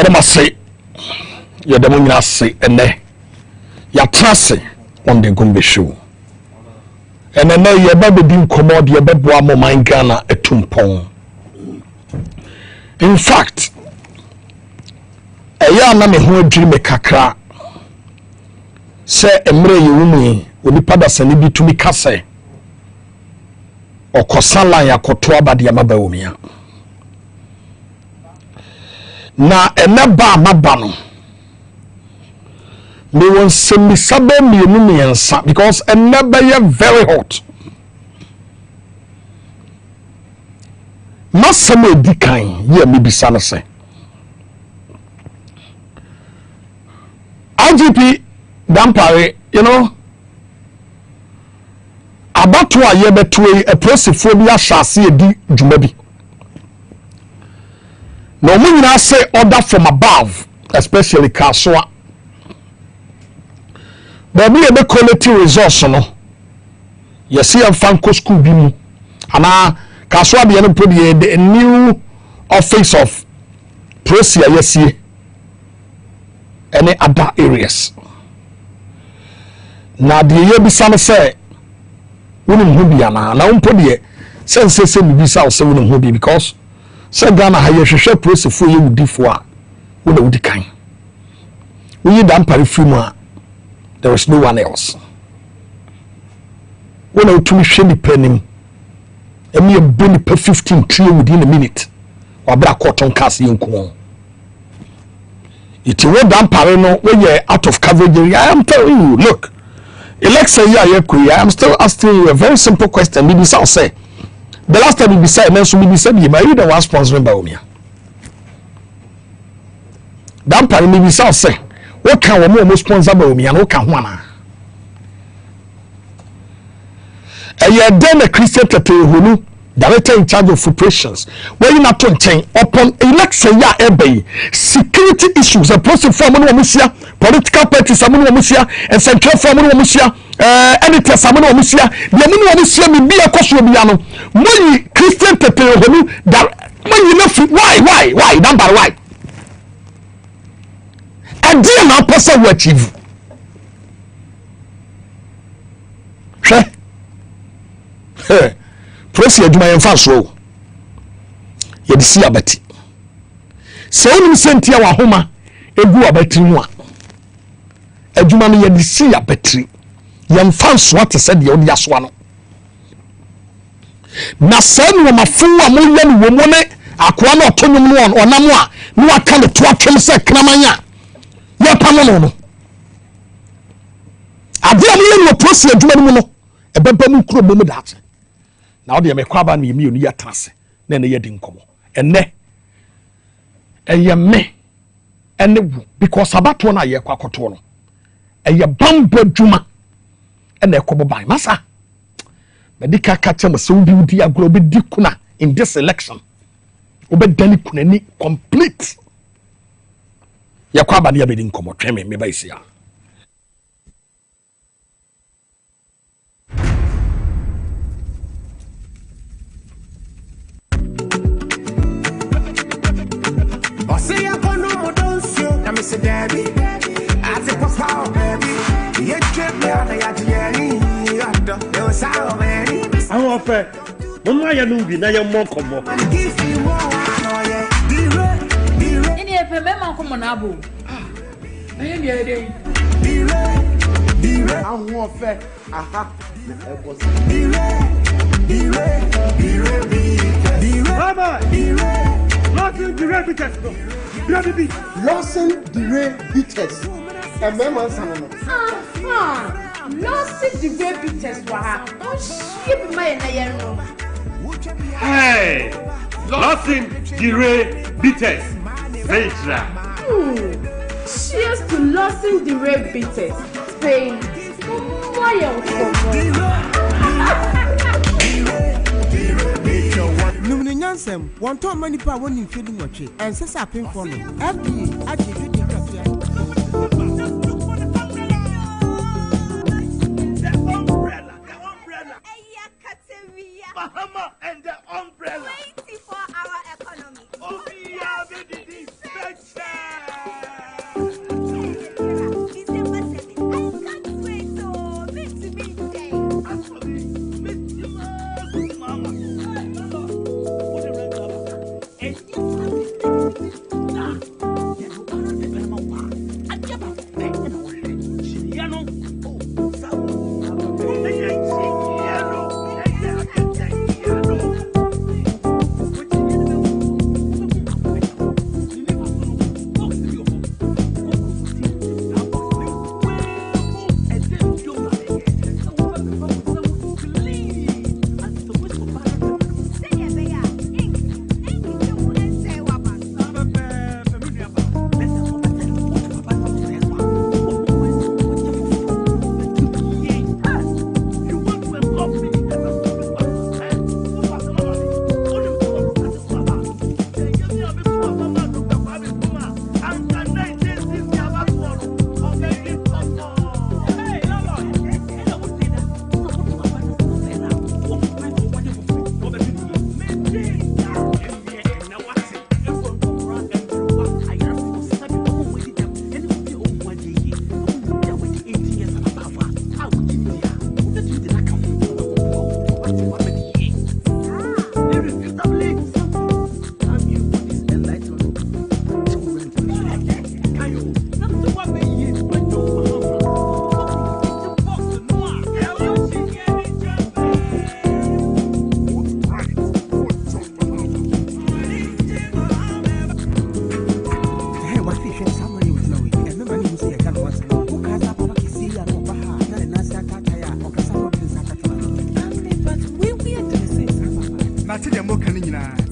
Yadama say, Yadamuna say, and ne Yatrase on the Gumbe show. And then your baby didn't come out your bed one more Ghana a tumpong. In fact, a young man who dream a kakra say a mre yumi will be padas and be to me case or Kosala ya kotoa badi ya mabaumia. Na eneba mabano me won semi sabe me ensa because eneba ye very hot. Masame dikan ye me bisana se. IGP Dampare, you know, about to a year between a prosiphobia shall see a di jumebi. No mean I say order from above, especially Kaswa. But me a quality resource, no. You see, a Franco school bimu, and Kaswa be a new office of Prosia, yes, any other areas. Now the year be some say, wouldn't who be an unpody sense me be south, so wouldn't who be because. Say Ghana ha share press for you di for wo na wudi kan we dan pare film there is no one else when I to hwe ni panim emi e boni per 15 trillion within a minute wa bra cotton cast yinko it wo dan pare no when you out of coverage I am telling you look election year I am still asking you a very simple question maybe I'll say the last time we decided, men should be decided, but you don't want sponsoring by Omia. That part maybe I'll say, what can we more sponsor by Omia? What can one? And you are then a Christian who director in charge of operations. Where you not to change upon election year, ebay security issues, a person from Musia, political parties, and central from Musia. Editor Samuel Omusia, the Amunu Omusia me be a Kosobiano. Money Christian Pepe Honu that when you know why? Number why? A dear now person will achieve. Press your my fast row. You see a betty. So you sent here a homa, a go a betty one. A Jumani you see a betty. Yam fans what said the only aswano. Na sen wo mafuwa mo yam wo mo ne akwa na otonum no onam a no aka ne to atwem se kramanya. Ya pamo no. Ade am yam no prosi adwuma no no ebeba mu kuro bom daate. Na wo de me kwaba na yemi oni yatrase na ne yedi nkomo. Enne eyeme ene wu because abato na ye kwakoto no. Eye bambo adwuma and a couple by massa. Medical catcher so be the agro be kuna in this election. Obe Danny Kuneni complete. Yakwaba near being come or me by see. Say I can no don't you. I'm Mr. Debbie. I take a power, baby. I want to Mama ya nubi na ya moko mo. Ini e pe mema ko mo na abo. Na ye ye dey. I want fe. Aha. Mama. Losing the repeaters. Losing the repeaters. And mema sanono. Losing the repeaters wa ha. O ship my na ye no. Hey, losing the repeaters. Cheers to losing the repeaters. Spain. Why Numini Yansem, one top money power when you feeling your tree, and says I pink for me. FB, I give you Bahama and the umbrella. 24-hour economy. Oh, yeah, baby, this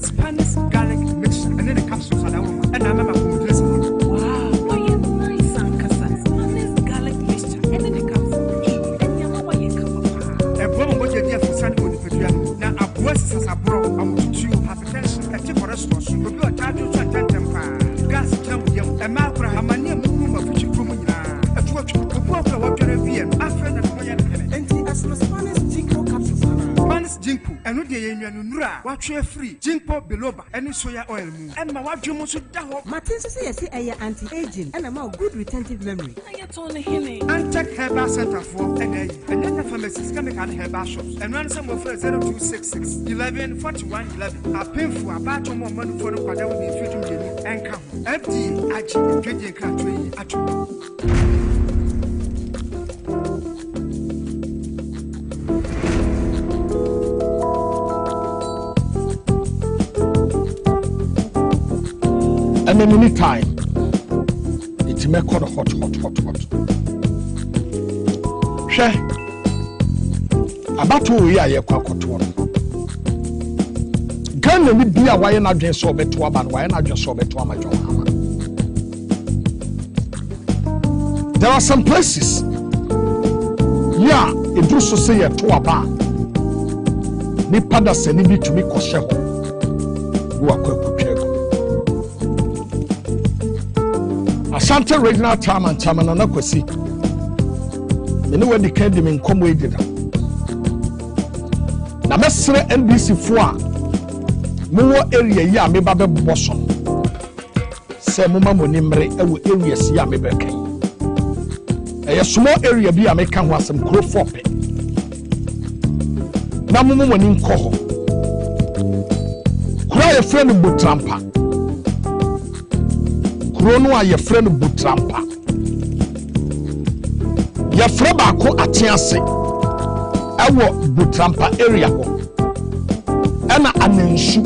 Spanish garlic mixture, and then the capsules are and I remember wow, why you nice and Spanish garlic mixture, and then the capsules, and you know why you come. A woman was your for Sunday morning for you. Now, a voice is a bro, I'm with you, hypertension, a tip for us, but you are tired to attend them. Gas, a macro, a mania room of which you come in. A watch, a walker, what you're a VM, after and Spanish jinko capsules. Spanish jinko, and no day in your nura, watch your free, jinko biloba, and soya oil, and my watch you must have. Martin says, anti-aging, and a good retentive memory. I told him, and check Herbal Center for and then the pharmacist can make Herbal shops, and run some of 0266 11 41 11. I pay for about more money for the quarter with the future and come. FD, actually, drinking country, actually. And in any time, it may call hot. Share about 2 years, you quack one. Can you be a wine against so better about wine against so better? There are some places, yeah, it do so say a to a bar. Me pada send me to me kosheho. You are quite prepared. Asante regional time and time and anakwasi. Me no we dikend me nkom we dida. Na mesre NBC fo a mo wo area yi a me ba be boso. Se mo ma moni mre e wo area si a me be kan. E small area bi a me kan ho asem kro fope. Na mo moni nko ho. Kura ye friend Butrampa. Krono a ye friend Butrampa. Ye friend baako atiase. Ewo Butrampa area ho. Ena anensu.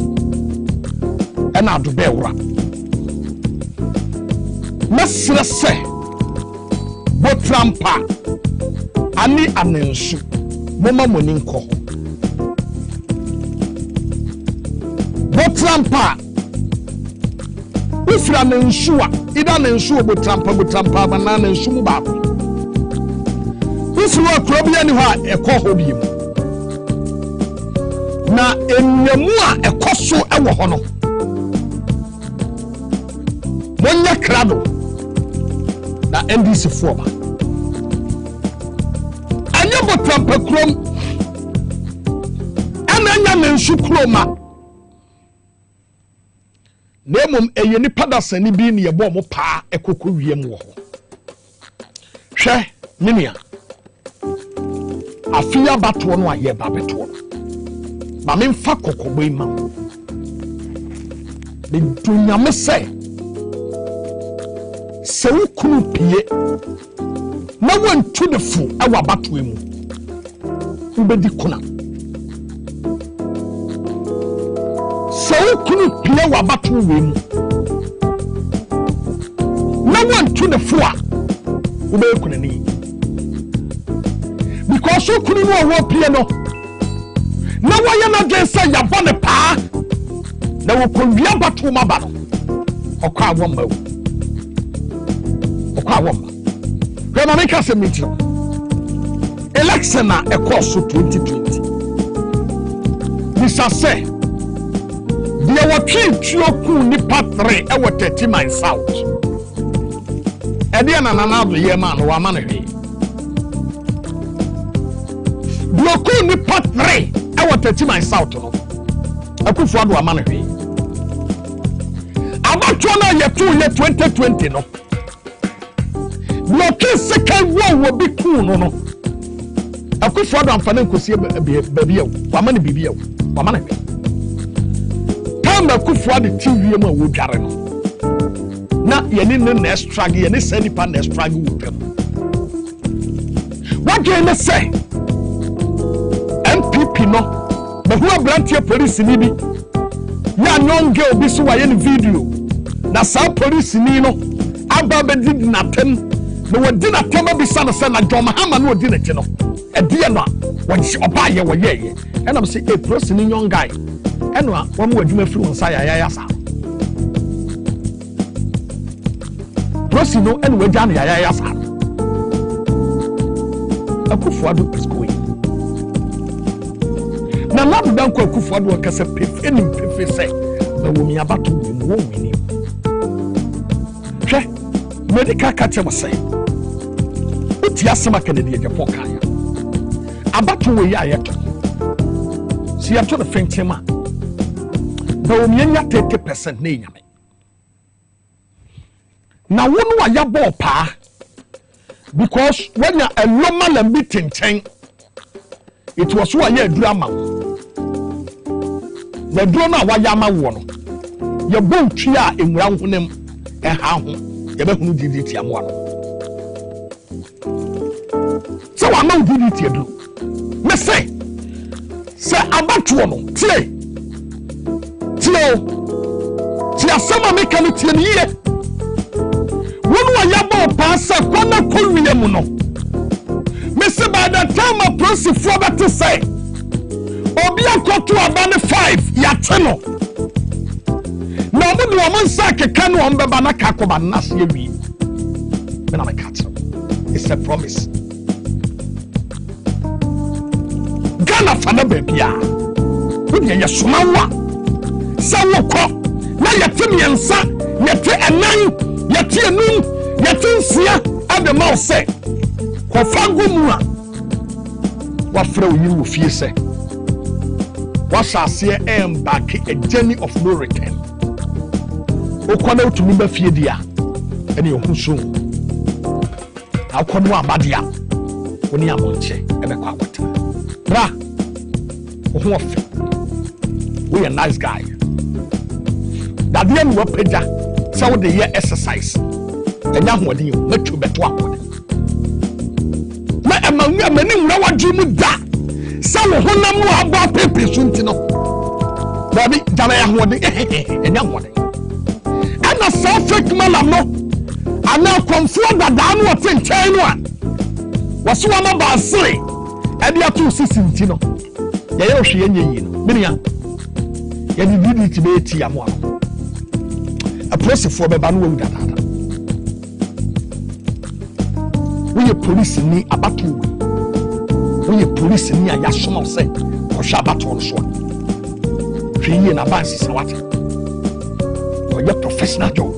Ena adobewra. Mesre se Butrampa ani anensu. Moma moni nko ho. Butrampa Ifra nensua ida nensuo Butrampa banana nsu mu baako Ifra krobia ni ho a ekọ biem na enyamu a ekoso ewo ho no monya krado na NDC forma anya Butrampa krom anya nensu kroma Nemum eye ni padasa ni bi ni yebo mo pa ekoko wiem wo ho. Hwe minia. Afia bato no aye ba beto. Ba me mfa kokogbo ima. Be dunyame se. Se ukunu pie. na wantu ne fu ewa bato emu ubedi kuna so kunu pia wa bato emu na wantu ne fu a ube kuna ni because so kunu no wo pia no na waya na gensa ya bone pa na wo konwia bato ma ba no okwa awomma wo okwa awomma Kwame Minkah se meeting election na ekoso 2020 Mr. say dia watwe tuoku ni patre e wo 30 miles south e dia na do ye ma no wa ma na hwe bloku ni patre e wo 30 miles south no akufo ado wa ma na hwe abatwo na ye 2020 no bloke second war will be cool no akufo ado amfana nkosie baby yawo wamane bibi yawo wamane time akufo ado TV mu a wo dware no na yeni ne struggle yeni senipa ne struggle wo pem what can say MPP no be who abrantie police ni bi ya nyonge obi so wa yeni video na sa police ni no aba be did na tem no wadi na tema bi sana na John Mahama no wadi na ti no edie no wadi oba ye wo ye and am say a person in young guy eno a wo mo adwuma firi won sa ya sa person no eno wadi na ya sa akufo ado is going na lab dan ko akufo ado kasa pef enim pef say na wo mi abato wo wini hwe medical catcher was say uti asema Kennedy Japan kaya abato we ya yeto si ato the fentema ba o mienya 30% na enyame na wonu wa ya ball pa because when you a normal and beating tank it was who ya drama the drama wa ya ma wo no ye bon twi a enwura honem e ha ho ye be hunu didi ti amo no so wa ma didi ti edu me say abatuo no tie asema me kan tie ni ye wonu wa ya ba pasa kwana kowie mu no me say by the time a prince for better say obi akoto aba ne 5 ya teno na mo no mo nsa keka no on beba na kakoba na se wi me na me catch it's a promise Ghana fana bebia wodi ya somawa sawoko na yete miensa yete enan yete enum yete nsia adema o se ko fango mu a wa fra oyi wo fie se wa sase back a journey of no return okwana otumi ba fie dia ene ehunso akonu abadia oni amonche ebe kwa kwata bra oho ofe we a nice guy that the end wapeja so the year exercise enya hoden yo metu beto akode ma amani mra wadwemu da sawo honam no aba pepe sunti no baby jana ya hoden enya hoden ana so fake malam no ana konfo dada no otenchen no a waso ma ba asire ade ato sisinti no ye ye ohwe yenye yi no menia ye di didi ti be ti amo no a process for beba no wu dada we police ni abatu we police ni aya sono se ko hwa abatu no so hwe na bansi se wate o professional job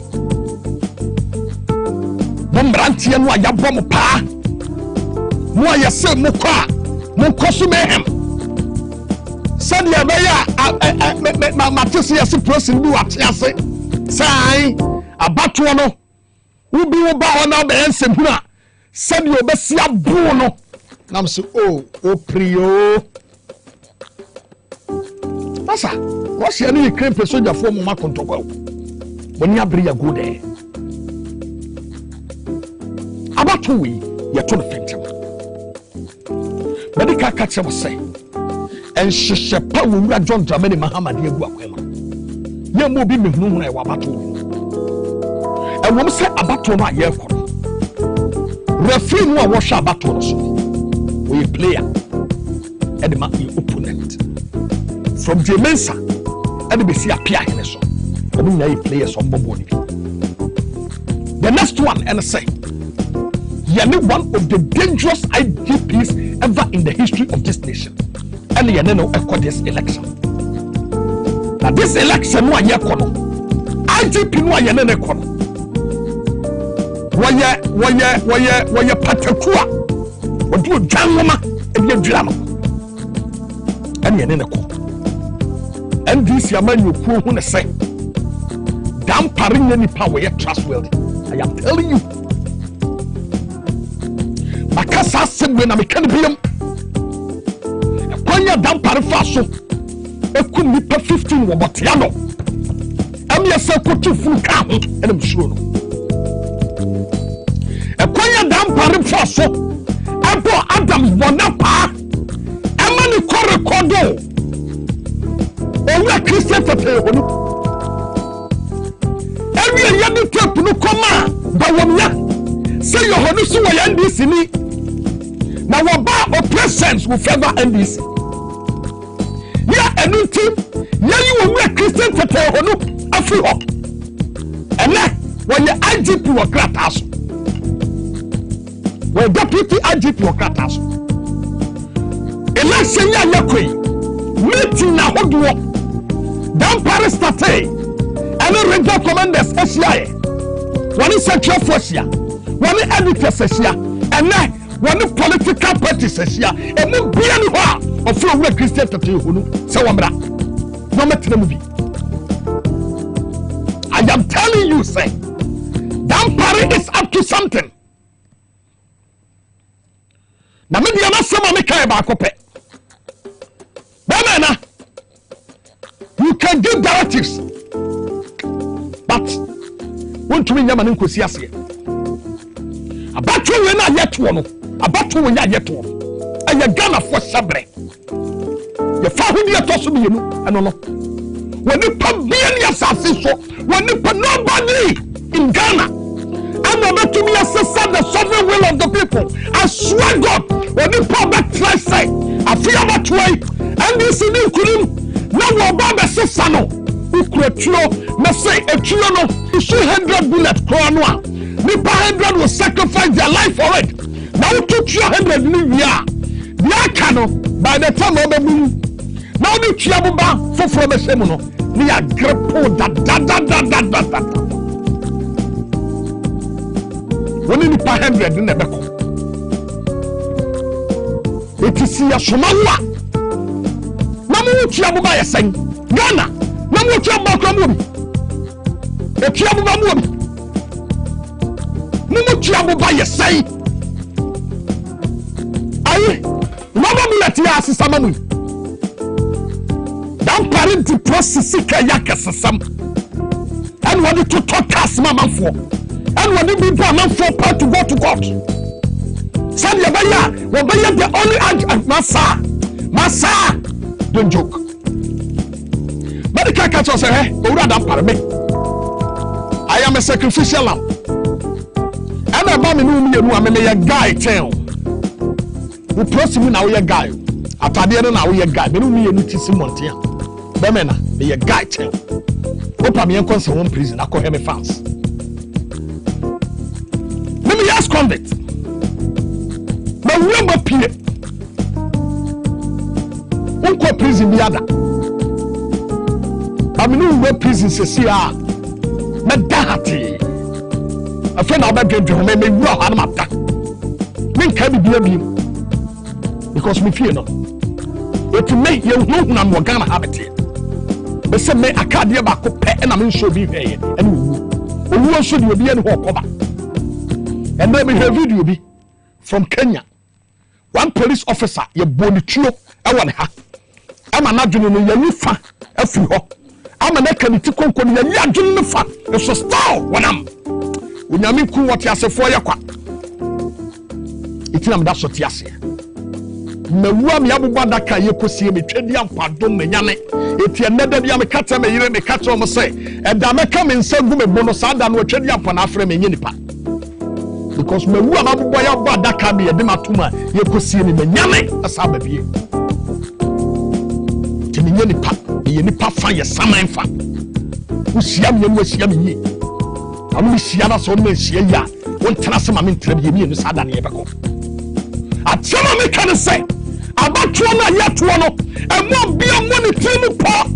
bombrantie no aya bom pa mo aya se mo kwa mo koso mehem said ya beya matisi ya si process bi wate ase sai abatu no ubi wo ba ho na be ensem huna said you obesi abu no nam se o prio masa what's your new cream soldier for mo makontoko boni abri ya go there abatu we ya to no fentem medical catch am say en hyehyɛ pa wura John Dramani Mahama de agu akwema ye mo bi mehunu na e wabato e wom say abato no aye kɔ referee no a wo hwɛ abato no so we player e de ma opponent from Jemensa e de be see apia hene so obi na e players on bobo ni. The next one and say Yane one of the dangerous IGPs ever in the history of this nation. And Yane no echo this election. Now this election no anye kono. IGP no Yane ne kono. Waya patakua. Wadu dwanoma ebi dwano. And Yane ne kono. And this yaman you ku hu ne say dam paring any power yet trustworthy. I am telling you. Makasa semwe na mekane biam. Kwanya dam pare faso. Ekum nipa 15 wo botia no. Am yesa kotu funu ka ho enam suro no. Kwanya dam pare faso. Abo Adams bonapa. Amani ko recordo. Owa Christian tete honu. Every year the tape no come ba womya say your honu so wa NDC ni na wo ba oppressions will favor NDC ya enu team ya yi wo Christian tete honu afi ho ene wo ye IGP wo krata so wo deputy IGP wo krata so election ya yakoi meeting na hodo dan Paris starte and ranger commanders SCI one central force here one editors here and now one political parties here and no be any of flow Christian to you so wamra no matter movie. I am telling you say Dan Paris is up to something. Na me dia na sama me kai ba kope bana you can give directives but want to win yaman nkosi ase abatu we na yeto no abatu we nya yeto aya Ghana for sabre ye fa hu dia to so be mu eno no woni pa bien ya sase so woni pa nobody in Ghana and abatu me assess the sovereign will of the people. I swear God woni pa back try say afia abatu we and this ni kunim na wo ba be sesa no ukretio me say etio no 200 bullets kroa nipa 100 will sacrifice their life for it. Now 200 live here. Biaka no by the time obebu now the chiabuba for from the same no ni agrepo da woni nipa 100 na beko etisi ya somawa na mu chiabuba yesen Ghana na mu chiabuba kromo bi echiabuba mu bi mu chiabuba yesen ayi mama bullet ya asisama mu dan parent process ka yakasam and what to talk cast mama for and what the people man for part to go to court said ya the only massa don't joke but the catch us say owura dan pare me I am a sacrificial lamb and about me no me ya guy tell we promise me now we guy atade no na we guy me no me you tisi montia be me na me ya guy tell opa me enko se one prison akọ me fans me yes convict but we am pie unko prison bi ada aminu we prison se si a me dahati afa na obedwe me wura ha na mata me nka bi because me fear no it may you know na Ghana habit be say me akade ba ko pe na me nso bi hwe and owu so de obi en ho koba and then me hear video bi from Kenya one police officer ye bonituo e won ha ama na dwunu no ya nifa afi ho ama na kaniti konko no ya dwunu nifa so style wonam onyame ku wote asefo ye kwa itina meda so tiase mawua me abubu adaka ye kosie me twedi ampado menyane eti eneda bia me kata me yire me kata mo se eda me ka me nsa gu me bono sa da no twedi ampana afre me nyenipa because mawua abubu ya bo adaka me yede matuma ye kosie me menyane asa babie tini nyenipa ye nipa fa ye saman fa usia me no usia me yi amu sia na so no sia ya won tena se ma me ntra bia me no sa da ne ye beko atema me kan se abatuo na yetuo no emo bia mo ne timu po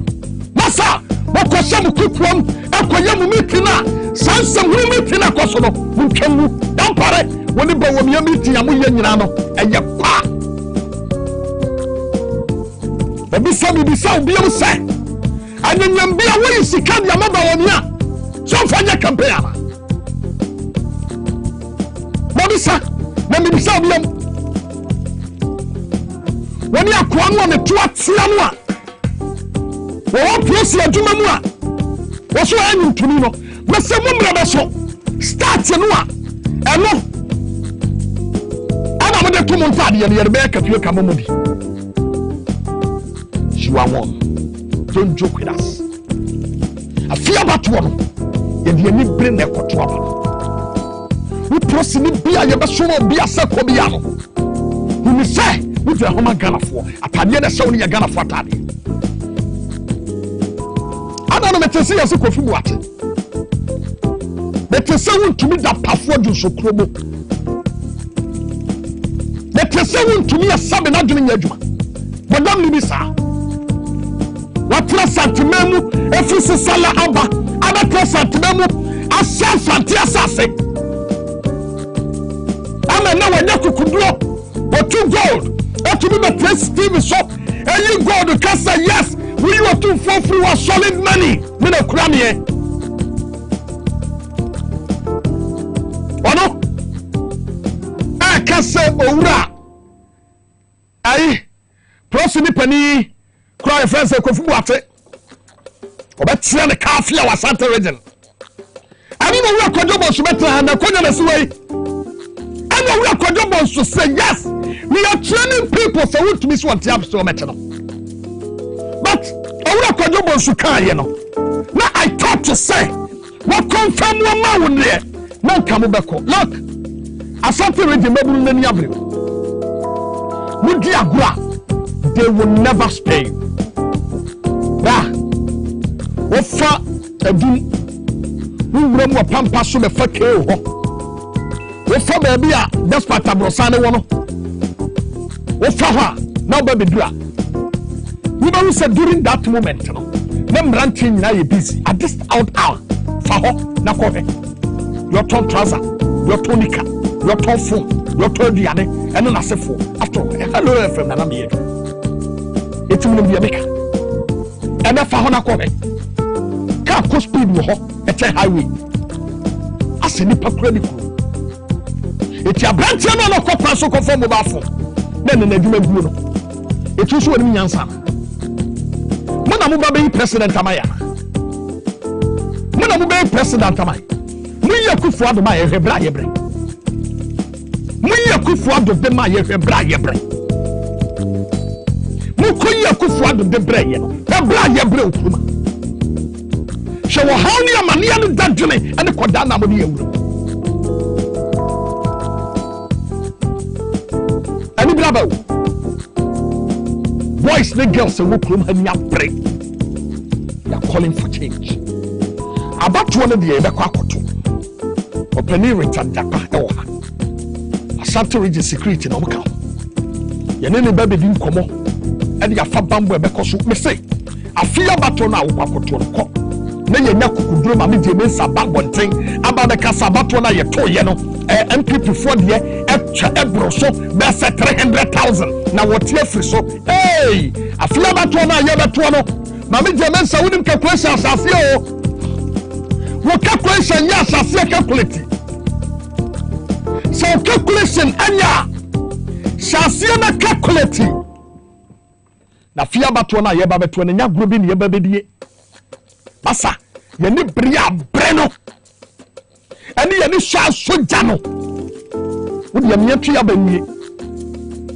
masa bokose mu kukuam akoye mu mitina sansa mu mitina koso no muntwemu dampare woni ba wo miya mitina mo ye nyina no eye kwa babisa bia mo se anyanyam bia wo yisika dia maba wo nia so fanya campaign ana babisa na bibisa bia wani akwa no ne to atia no a wo presi adwuma mu a wo so anyi ntumi no mese mumra be so start no a eno ana mo de to monta de yere be kapio ka momodi you are one don't joke with us afia batwo no ye de ni bring na ekoto aba wo presi ni bia ye be so no bia sako bia no ni say with the home Ghana for atade na show ni Ghana for atade ana no metese yase kofi buate metese wontumi da pafo du so krobo metese wontumi asabe na dwene adwuma bodam ni bisa watra santimemu efisi sala aba santimemu asa santi asase ama na wanya kukuduo otu gold to be the press TV shop and you go to casa yes we want to for free was solid money me na kura me ono akase owura ai prosini pani kura friends e kofu buate obetia ne kafia wa Santa region ani no we akojobo so betra na konya na siwei ani we akojobo so say yes we are training people so what miss what you have so much no but owura kwajobo su kan ye no na I thought to say what confirm one ma won there na nka mo beko look Asante region mabulu nani abre mudi agura they will never spare you ofa adum wura mu pampa so be fa ke ho ofa ba bia despite abrosane wono ofa now baby dura we don't say during that moment no them ranting na you busy at this out hour fa ho na ko he your ton trouser your tonica your ton phone your ton diane eno na sefo after hello FM na me yedo etimno bia meka ena fa ho na ko he ka ko speed wo ho ete highway aseni pakura ni kuro eti abrantia no ko kwa so ko fo mobile phone na adwuma guo no etu so woni nyansa mo na mo ba be president amaya mo na mo be president amaya mo yakufu ado ma ye hebra yebre mo yakufu ado de ma ye hebra yebre mo ko yakufu ado de bre ye no hebra yebre okuma she wo hawni amania no dadwene ene koda na mo de yewuro ani braba boys and girls say we come and break. They are calling for change. About one of the other kwakoto. Openi return japa ewa. Asante region security no mka. Ye ne baby din komo. E dey afa bambo e bekoso. Me say afia bato na kwakoto ko. Na ye nya kukuduro ma me die mensa bambo nten. Aba be kasa bato na ye to ye no. MPP for the ebro so be 300,000 na what ye free so hey afia bato na ye beto no ma me je mensa wonim calculation asase o wo calculation ya asase calculate so calculation anya asase na calculate na afia bato na ye ba beto na nya grobi ne ye ba bedie basa ye ni bria breno ani ye ni sha soja no Would you mean to Yabani?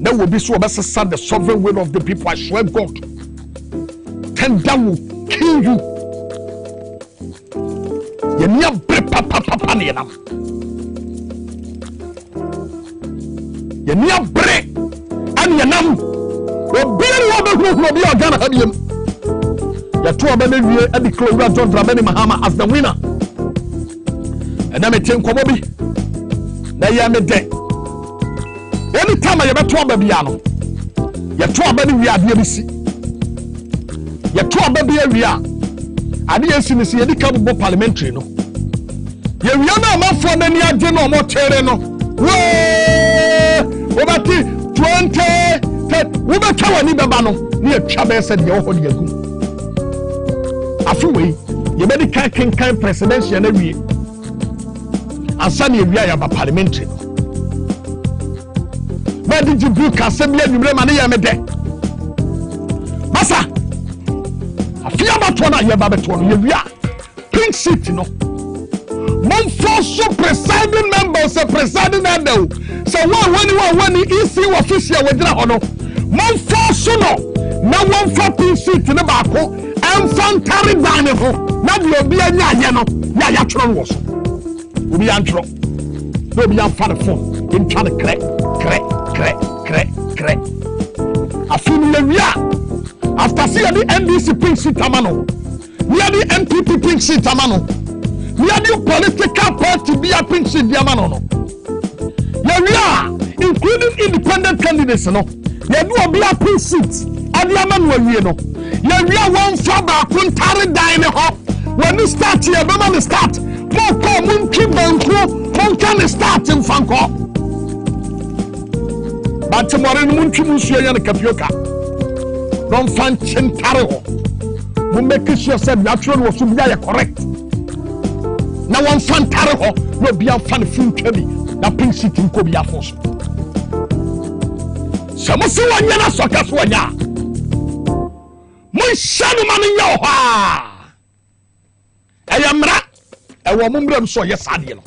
There will be so obsessed the sovereign will of the people. I swear God. 10 down will kill you. You near papa near. You near break and your name will be a Ghana Hadium. Your 2 Abel and the Clover John Dramani Mahama as the winner. And I'm a 10 Komobi. Now you am a day. Anytime I ever 2 Babiano, your 2 Baby we are DBC. Your 2 Baby we are. I didn't see any capable parliamentary. No, you are not for any general more terreno. Over 20, we were telling Bano near Chavez and your holy. A few way, you better can't presidential every year. And Sunny we are parliamentary. Where did you book assembly and you money? I'm a day. Massa. I feel about one year, Babaton. You are pink seat, no. One so presiding members, a presiding elder. So when the EC official with the honor. One so no. No one for pink seat in the back. And Fantari Daniel. Now you'll be a yano. Yatron was. Will be antro. No be on for phone. In trying to correct. I feel the after seeing the NDC pink seat amano, near the NPP pink seat amano, near the political party be a pink seat diamano. Yeah, we are including independent candidates. No, yeah, do be a pink seat. And the man will you know. Yeah, we are one for back when Tari dine hop. When you start here, the man start. More come keep them cool. One can start in Fanko. But tomorrow, Munchimusia and Capioca. Don't find Chentaro. We make sure that natural was to be correct. Now, one fan Taro will be a fan film Kelly. That pink seat in Kobia Force. Some of you are not so cast one ya. My shadow man in your ha. I am not a woman, so yes, I know.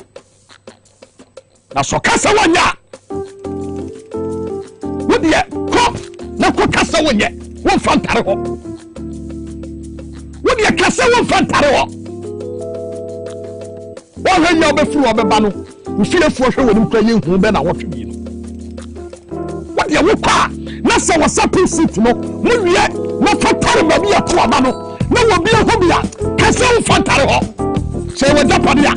Now, so Casa one ya. What the cop? No Casa one yet. One fan Taro. What the Casa one fan Taro? One when you're before the bano, we feel for sure when you play you who better what you mean. What the Wuka? Nasa was up in seat, no, yet, not for Taro, be a Tuabano, no will be a hobby. Casa one fan Taro. Say what Japadia.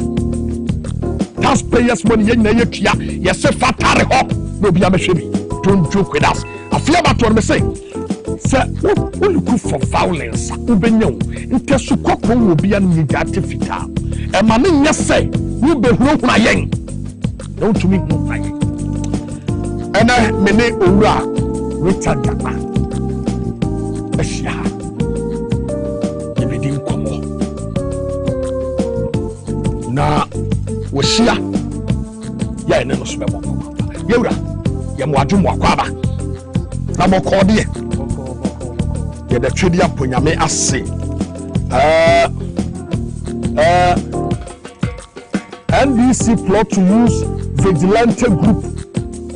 Taxpayers' money in the year, yes, a fat Taro will be a machine. Don't joke with us. I feel about what I'm saying. Sir, what you cook for violence? Ubenyo, Intersukoko will be an negative. A man in your say, you be no crying. Don't to make no crying. And I may ura Richard Gama. Asia. If it didn't come on. Now, was here. Yeah, no smell. Yura. Yamwajumwa kwaba na mokodi ye the trade up nyame ase NDC plot to use Vigilante group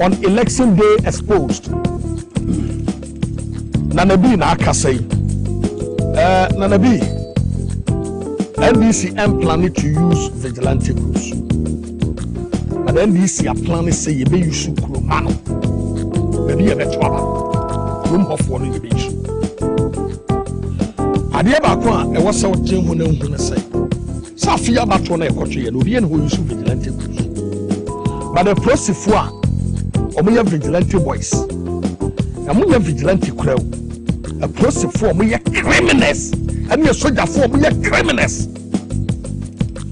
on election day exposed. Nanabi na akasai Nanabi NDC am planning to use Vigilante groups. But NDC are planning say you be use Kuromano. Maybe a better room of one in the beach. I never go. I was out Jim who say Safia Batona country and Ubian who use Vigilante groups. But the process for we have Vigilante boys and we have Vigilante crew. A process for we are criminals and we are soldier for we are criminals.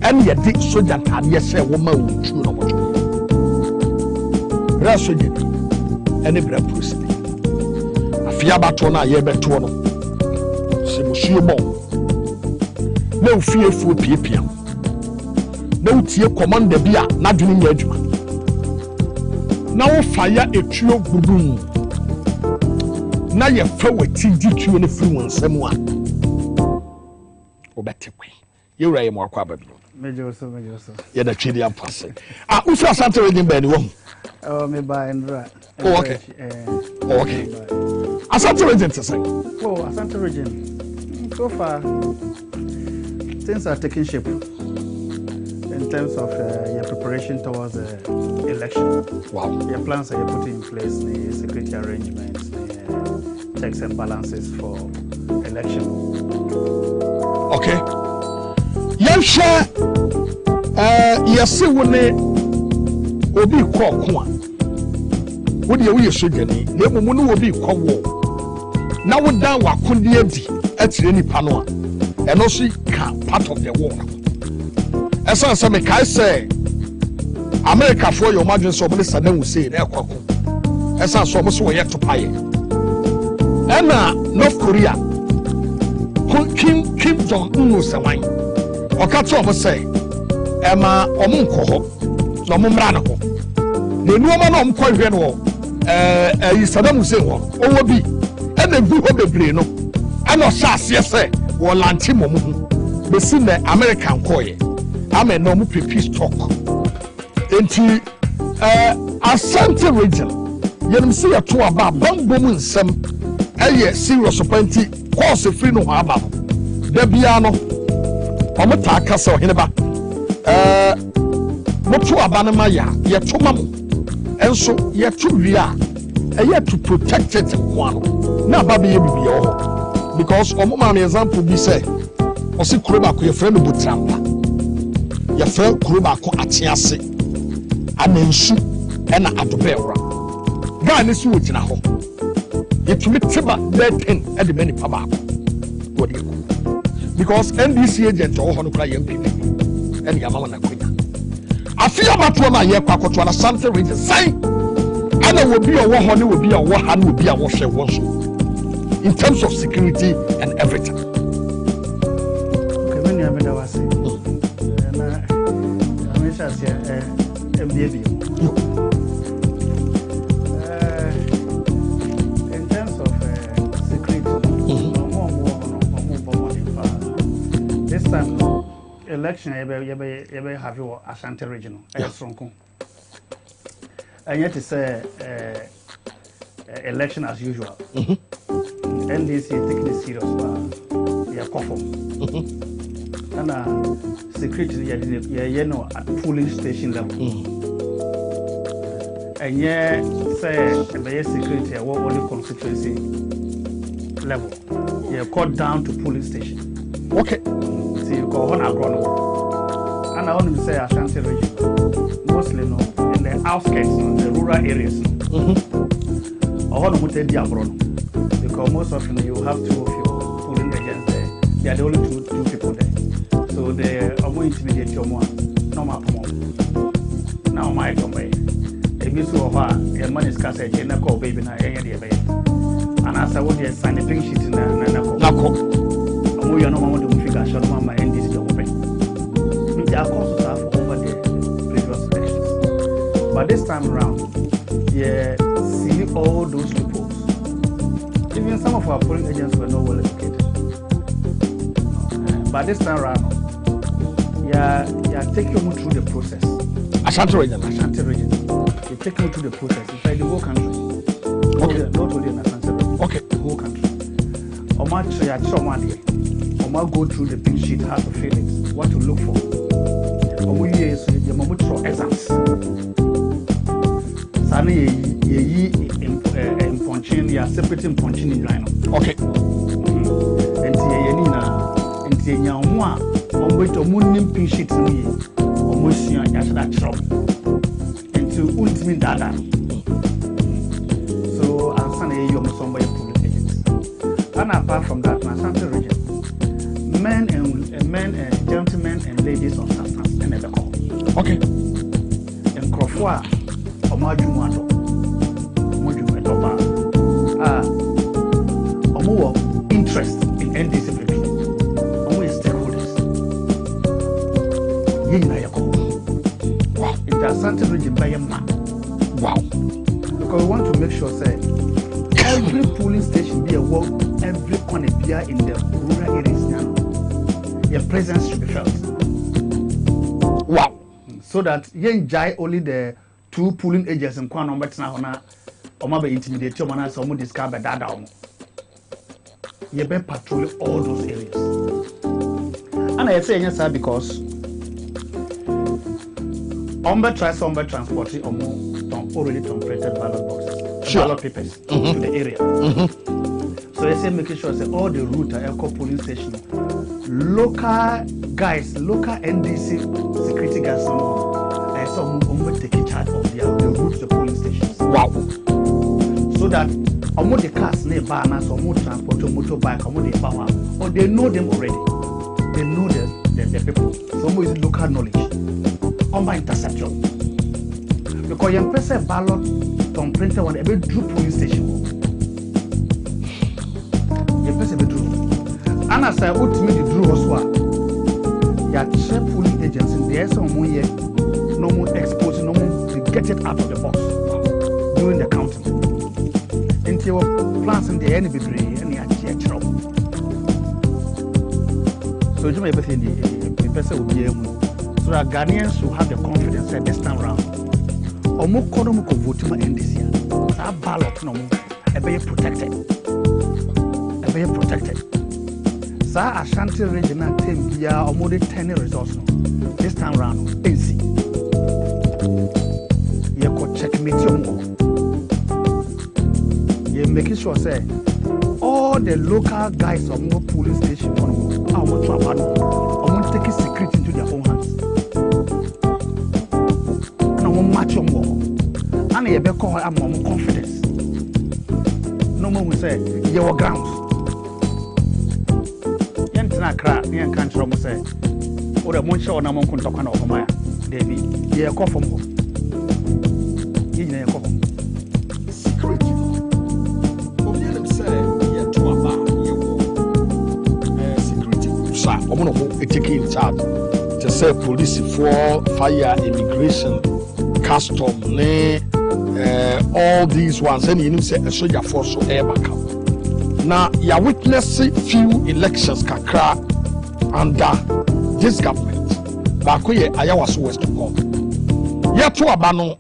And yet, dick soldier and yes, a woman will chew on what. Rasoje any brand proceed. Afia batona ye betono. Se musuo bon. Na ofiefu piepia. Na utie command bia na dwene nya adwuma. Na wo fire etuo gudum. Na ye fa wati dituo ne firi wonsam a. Obetekwe. You ray more quabbing. Major so. You're the Chidi and Passing. Ah, who's your Santa reading by anyone? Oh, me buy and right. Oh, okay. Okay. Asante region to say. Oh, Asante region. So far, things are taking shape in terms of your preparation towards the election. Wow. Your plans are you putting in place, the security arrangements, the checks and balances for election. Okay. Yes, yes, obi kwa kwa wodi ye sojani na emu no obi kwa wo na wodan wakonde adi atire nipa no a eno so ka part of the war esa se me kai say America for your margin so mo Saddam Hussein na kwako esa so mo so ye to paye ena North Korea Kim Jong Un se wan o ka to mo say ema omo nkoho no mo mra no the nuoma no mko hwe no Saddam Hussein wo owo bi e na gu ho bebre no e no saase se wo lanti momu be si na American koye ame no mu peace talk enti Asante region yenim se yeto aba bambom nsem eye serious point course free no aba da bia no omo ta aka se oheneba moto aba na ma ya yeto mamu enso yeto wia eye to protect it one na baba ye bibia ho because omo ma example bi say o se kuro ba ko ye friend Butrampa ye friend kuro ba ko atiase anensu ena adobewra ga ne si wogina ho yetumi tiba beten e de many paba ko wodi ko because NDC agent o ho no kra ye MPP ene ya mama na konya afia bato na ye kwakoto na something region sai ana wobi owo ho ne wobi owo ha ne wobi a wo hwe wo so in terms of security and everything. Okay, when you have been away, na amesha sia MBA. In terms of security, this time election you have your Ashanti regional Sonko. And yet it's election as usual. NDC taking it serious, but yeah, cough. And security, you know, at polling station level. And yeah, say the security, what only constituency level. You cut down to polling station. Okay. So you go on agronomy. And I want to say Ashanti region, mostly no, in the outskirts, the rural areas. I want to say agronomy. Because most often you have two of your polling agents there. They are the only two people there. So they are more intimidate your one. No matter what. Now my company. If you saw her, your money is cast at Jenna call baby na any baby. And as I would just sign a pink sheet in Nako. And we are no more to figure short mama and this job open. There are courses over the previous elections. But this time around, yeah, see all those people. Even some of our polling agents were not well educated. But this time around, take you through the process. Ashanti region. They take you through the process. It's like the whole country. Okay. Not only in Ashanti region. Okay. The whole country. Oma go through the pink sheet, how to fill it, what to look for. Exams. They are separating punching in line. Okay. And Tiana, on wait to moon pink sheet to me, almost that shop. And to ultimate data. So I'll send you somebody public agents. And apart from that, my Ashanti region, men and gentlemen and ladies on substance and the call. Okay. And Crofwa, Omajumato. More interest in NDC people, more stakeholders. Wow. In the Ashanti region, by a man. Wow. Because we want to make sure, say, every polling station be a walk, every corner be in the rural areas now. You presence should be felt. Wow. So that you enjoy only the 2 pooling agents in Kwame Minkah or maybe intimidate you and someone discover that down. You better patrol all those areas. And I say yes, sir, because Ombe transporting already printed ballot boxes, ballot papers to the area. So they say making sure that all the route at Elko polling station, local guys, local NDC security guys, some taking charge of the route to the polling stations. Wow. So that the cars nearby, so more transport to motorbike, or they know them already. They know the people. So more is local knowledge. On interception. Because you press a ballot from printer one every drew police station. You press a drew. And as I ultimately drew also, you check polling agents in there some more here, no more exposing, no more to get it out of the box during the counting. Into your plans in the enemy and you trouble. So you may be the person will be able. So that Ghanaians will have the confidence that this time round, Omo kono ko vote ma NDC. That ballot no mo be protected. Be protected. Sa Ashanti regional team bia omo de 10 results no. This time round NC. Ye ko checkmate omo. Ye making sure say all the local guys omo police station omo omo to abano omo take security into their own hands. Match your more, and you be called a more confidence. No more we say your grounds. Yentina crack, yen can't trouble say, or the munch or Namon Kuntokan over my Davy, ye a cough from home. Security. Obianem say, ye to a security, sir, Omono taking charge to say police for fire, immigration. Custom, all these ones, and you say a soldier force or air backup. Now, you witness few elections kakra under this government. Bakoye Ayawaso West to come. Yet to abano,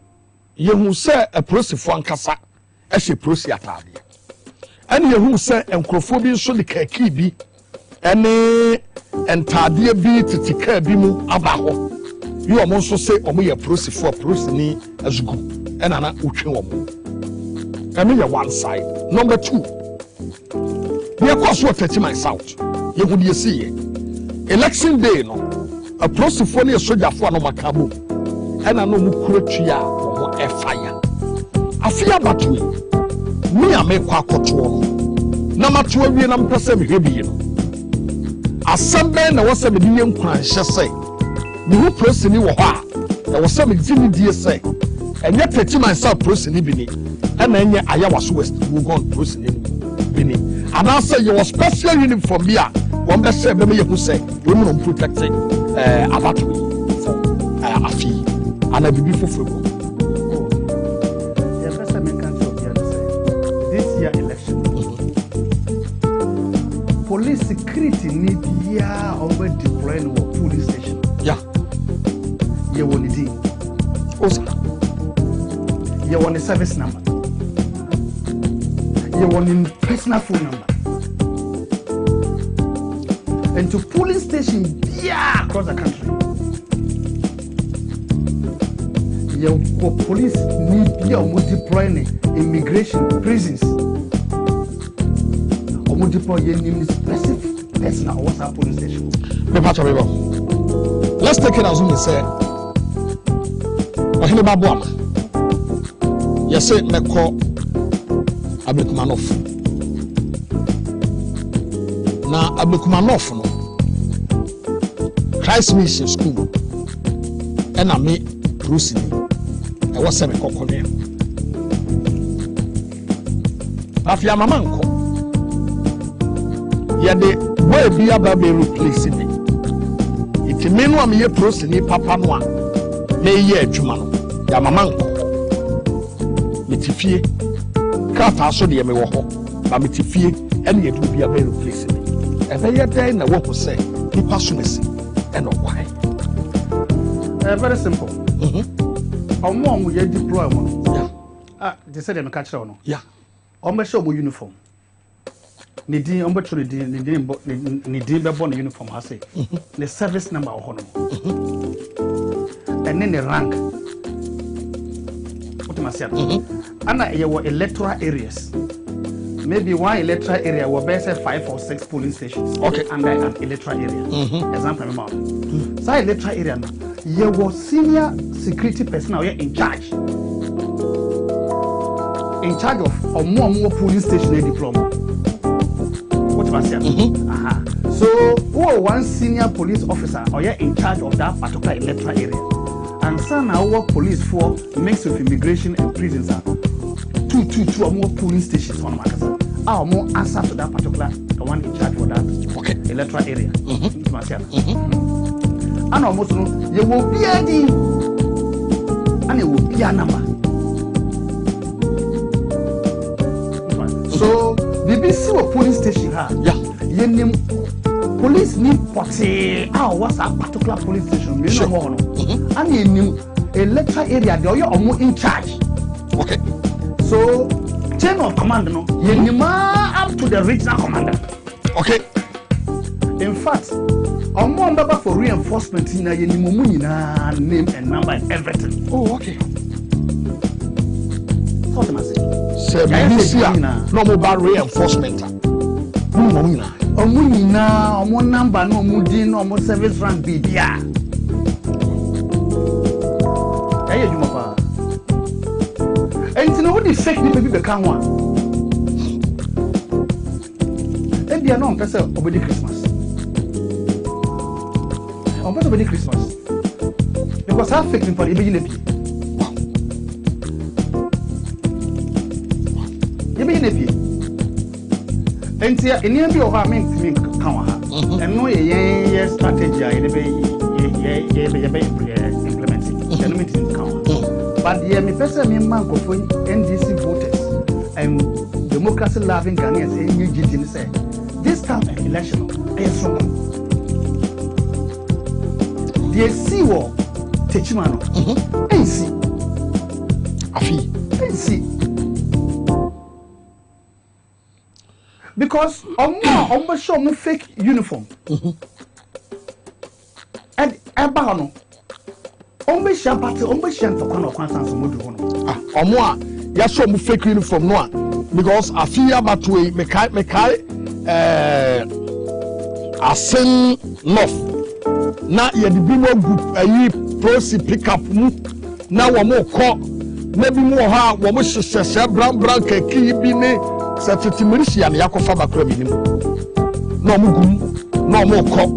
you who say a process for Ankasa, as a process atade. And you who say encrophobia so the kibi, any entadia be to take bimu abaho. You are also say omo process for process ni as good and ana utwe omo. And me one side. Number 2. We are course what 30 miles out. You would you see election day no a process for ni soldier for no makabo. And I know mu kuretua omo e fire. Afia batwe. Me a make kwa koto na matoa wie na mpese me hwebi no. Asembe na wose me di yankwan hye say. Me who person wo ha e wo se me gini die say enye 30 myself person bi ni e na enye Ayawaso West wo gon person bi ni and I say you was special uniform bia won be say be me ye who say we no protecting abatwi for afi ana bibi foforo yeah person me can talk here say this year election police security need ya over deploying our police station. Yeah. You want the you want the service number. You want the personal phone number. And to polling station across the country. Your police need your multiplying immigration prisons. Or multiply your specific personal WhatsApp police station. Let's take it as we say. Wahine babuama. Yese meko Ablekumanov. Na Ablekumanov no. Christ Mission School. Ena me Bruce ni. E wose me kokone. Afia mama nko. Yede boy bia ba be replace me. Iti menu am ye Bruce ni papa no a me ye adwuma no. Ya mama nko. Metifie. Kata so de me wo ho. Ba metifie ene ye du bia be replace me. Ebe ye den na wo ko say nipa sunesi and why? Very simple. Omo ye deploy mo. Yeah. They said them catch no. Yeah. Omo show mo uniform. Ni din omo tro ni din be born uniform ha say. The service number ho no. And then the rank. What am I saying? And you were electoral areas. Maybe one electoral area will be say 5 or 6 polling stations. Okay. Under an electoral area. Example, so electoral area now, you were senior security personnel in charge. In charge of more polling station diploma. What am I saying? So, one senior police officer or you're in charge of that particular electoral area. And some our police for mixed with immigration and prisons are two or more polling stations on Makasa. Our more answer to that particular the one in charge for that electoral area. And almost you will be a D and it will be a number. So the BC polling station you name police need potty. What's that particular police station? You know, and you knew electoral area they are more in charge. Okay. So chain of command, no, you name up to the regional commander. Okay. In fact, I'm more number for reinforcement in a name and number and everything. Oh, okay. What am I saying? No mobile reinforcement. Omo number no mudi no mo service rank bibia. Aye you mapa. Enti no the fake ni be kan ho a. E bia no pese obedi Christmas. On pese obedi Christmas. Because how fake ni for e be na pie. E be na pie. Entia eni bi o ha min kan wa ha eno ye strategy a ye be implement eno mi tin kan wa but ye me pese me man ko fo NDC voters and democracy loving Ghanaians enyi gidi say this time election e so the see wo techima no ensi afi ensi. Because on show me fake uniform. And no. On be share party, on be share to kind of constance mo do no. Omo a ya show me fake uniform no a because afi abatwe me kai asen north na ye the bimo group ayi prosi pick up mu na wo mo ko na bi mo ha wo mo hyehyɛ brown kaki bi ne Safety Militia and Yakofa Bakrabin. No Mugum, no more cop.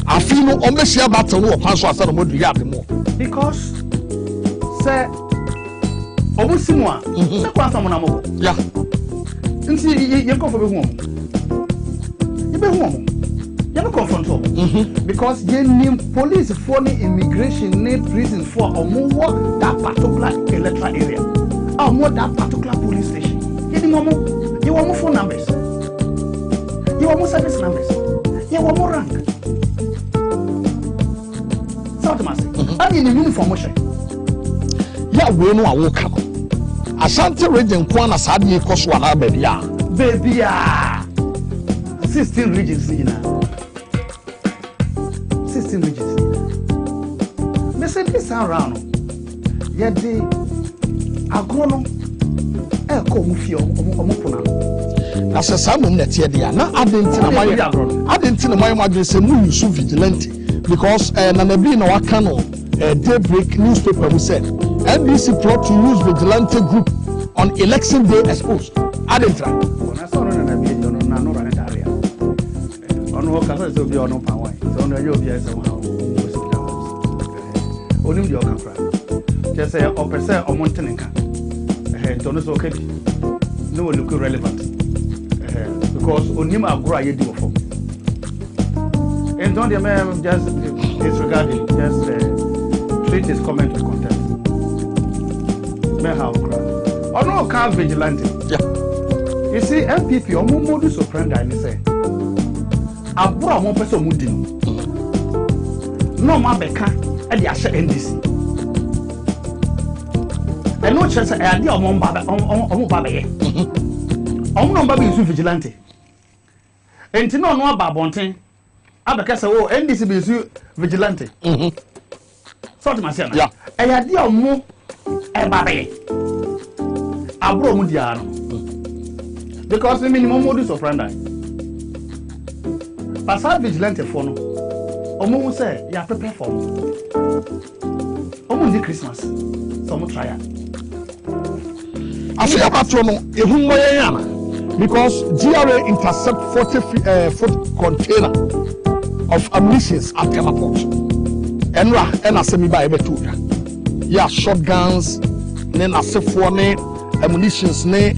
I feel no Omesia battle or pass was a more yard more. Because, sir, Obusimwa, Saquatamamo. Yeah. And see, you go for the home. You be home. You have confront because you name police for the immigration name prison for or more that particular electoral area. Or more that particular police station. You want more phone numbers. You want more service numbers. You want more rank. South Massey. I mean, the uniform motion. Yeah, we know I woke up. Ashanti region, Kwana Sadi, Koswala, baby. Baby, 16 regions. 16 regions. They said this time around. Yet the agronom. Na se samum na tie dia na adentina my madrese mu use vigilante because na nabi na waka no daybreak newspaper who said NBC plot to use vigilante group on election day exposed adentra na so no na nabi no na no run area ono ka so bi ono pa wai so no yo bi ese ha onim di okafra je say opese omontenka don't so okay. No one look relevant because onim agro ye do for. And don't the man just disregarding, just treat his comment with contempt. Me how cry. Oh no, can't vigilante. Yeah. You see, MPP or modus operandi, I say. abura mo pese mo di no ma beka e dey ahye NDC e no chere say e ade omo ba be ye omo no ba be isu vigilante enti no no aba bonten abeka say o NDC be isu vigilante so to myself e ade omo e ba be ye abura mo di ano because the minimum modus operandi Pasal vigilante for no. Omo say ya prepare for. Omo di Christmas. So mo try it. Afi abato no ehun moye yana because GRA intercept 40 foot container of ammunition at Port. Enra asemi ba ebetu da. Ya shotguns ne na sefo ne ammunitions ne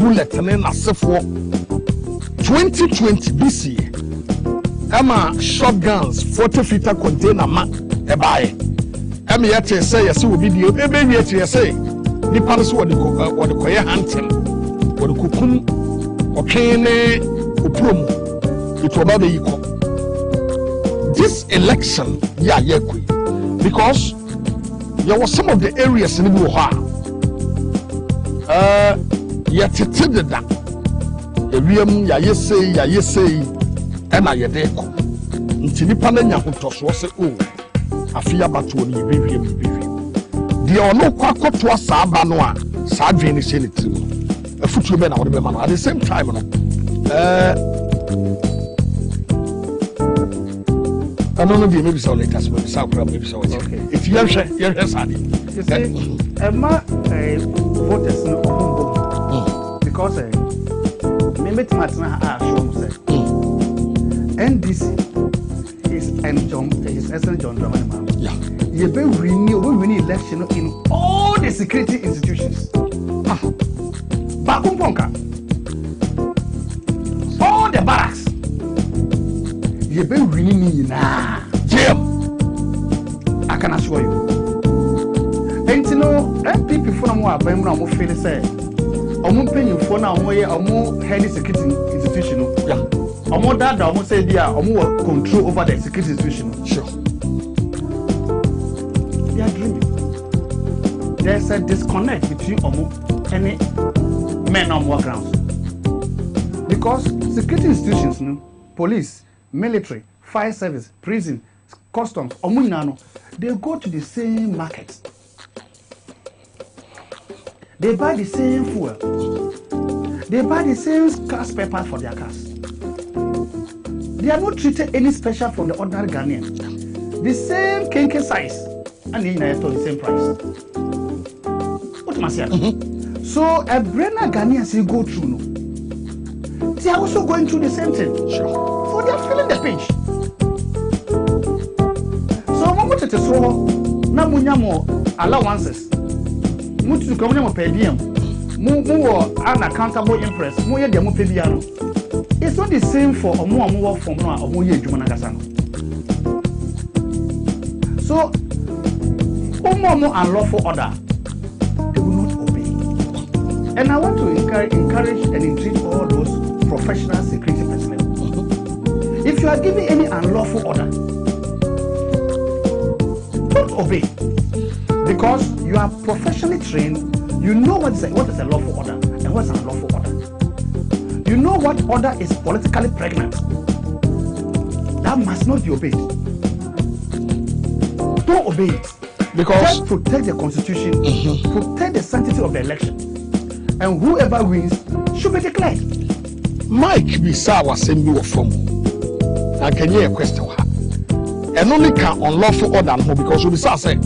bullet ne na sefo 2020 BC. Emma shotguns 40-footer container ma ebaye. Emma yet say yes will be the baby yet say the paris what the koye hunting what the kukum okene uprum it will be equal. This election because there was some of the areas in the yet did that ya say Emma Yadeko. Ntinipa na nya hotoso se o afia bato ni behwem. De ono kwakoto asa aba no a sa adwen ni se ne tirim. Afutuo be na wo be ma no at the same time no. I don't know if maybe so later maybe so maybe so. Okay. If you share sadi. You see Emma voters no ombo. Because me matna show say NDC is Essence John Dramani man. Yeah. You be renew election in all the security institutions. Bakumponka. All the barracks. You be renew na. Jail. I can assure you. And you know, MPP for no abem na mo feel say omo penyin for na omo head security institution. Yeah. Omo dada omo say dia omo control over the security institution. Sure. They are dreaming. There's a disconnect between omo and men on war grounds. Because security institutions, police, military, fire service, prison, customs, omo nano, they go to the same market. They buy the same fuel. They buy the same car spare parts for their cars. They are not treated any special from the ordinary Ghanaian. The same kenke size and they are the same price. What must I say? So a brainer Ghanaians you go through, they are also going through the same thing. Sure. So they are feeling the pinch. So what to so na munyamo allowances. Mutu ko munyamo per diem. Mu unaccountable interest. Mu ye dem pay bia no. It's not the same for omo work from no omo ye adwuma na kasa no. So omo unlawful order, they will not obey. And I want to encourage and entreat all those professional security personnel. If you are giving any unlawful order, don't obey. Because you are professionally trained, you know what is a lawful order and what's an unlawful order. You know what order is politically pregnant. That must not be obeyed. Don't obey it. Because just protect the constitution, protect the sanctity of the election. And whoever wins should be declared. Mike Bisa was send you a form. I can hear a question. And only can unlawful order because we say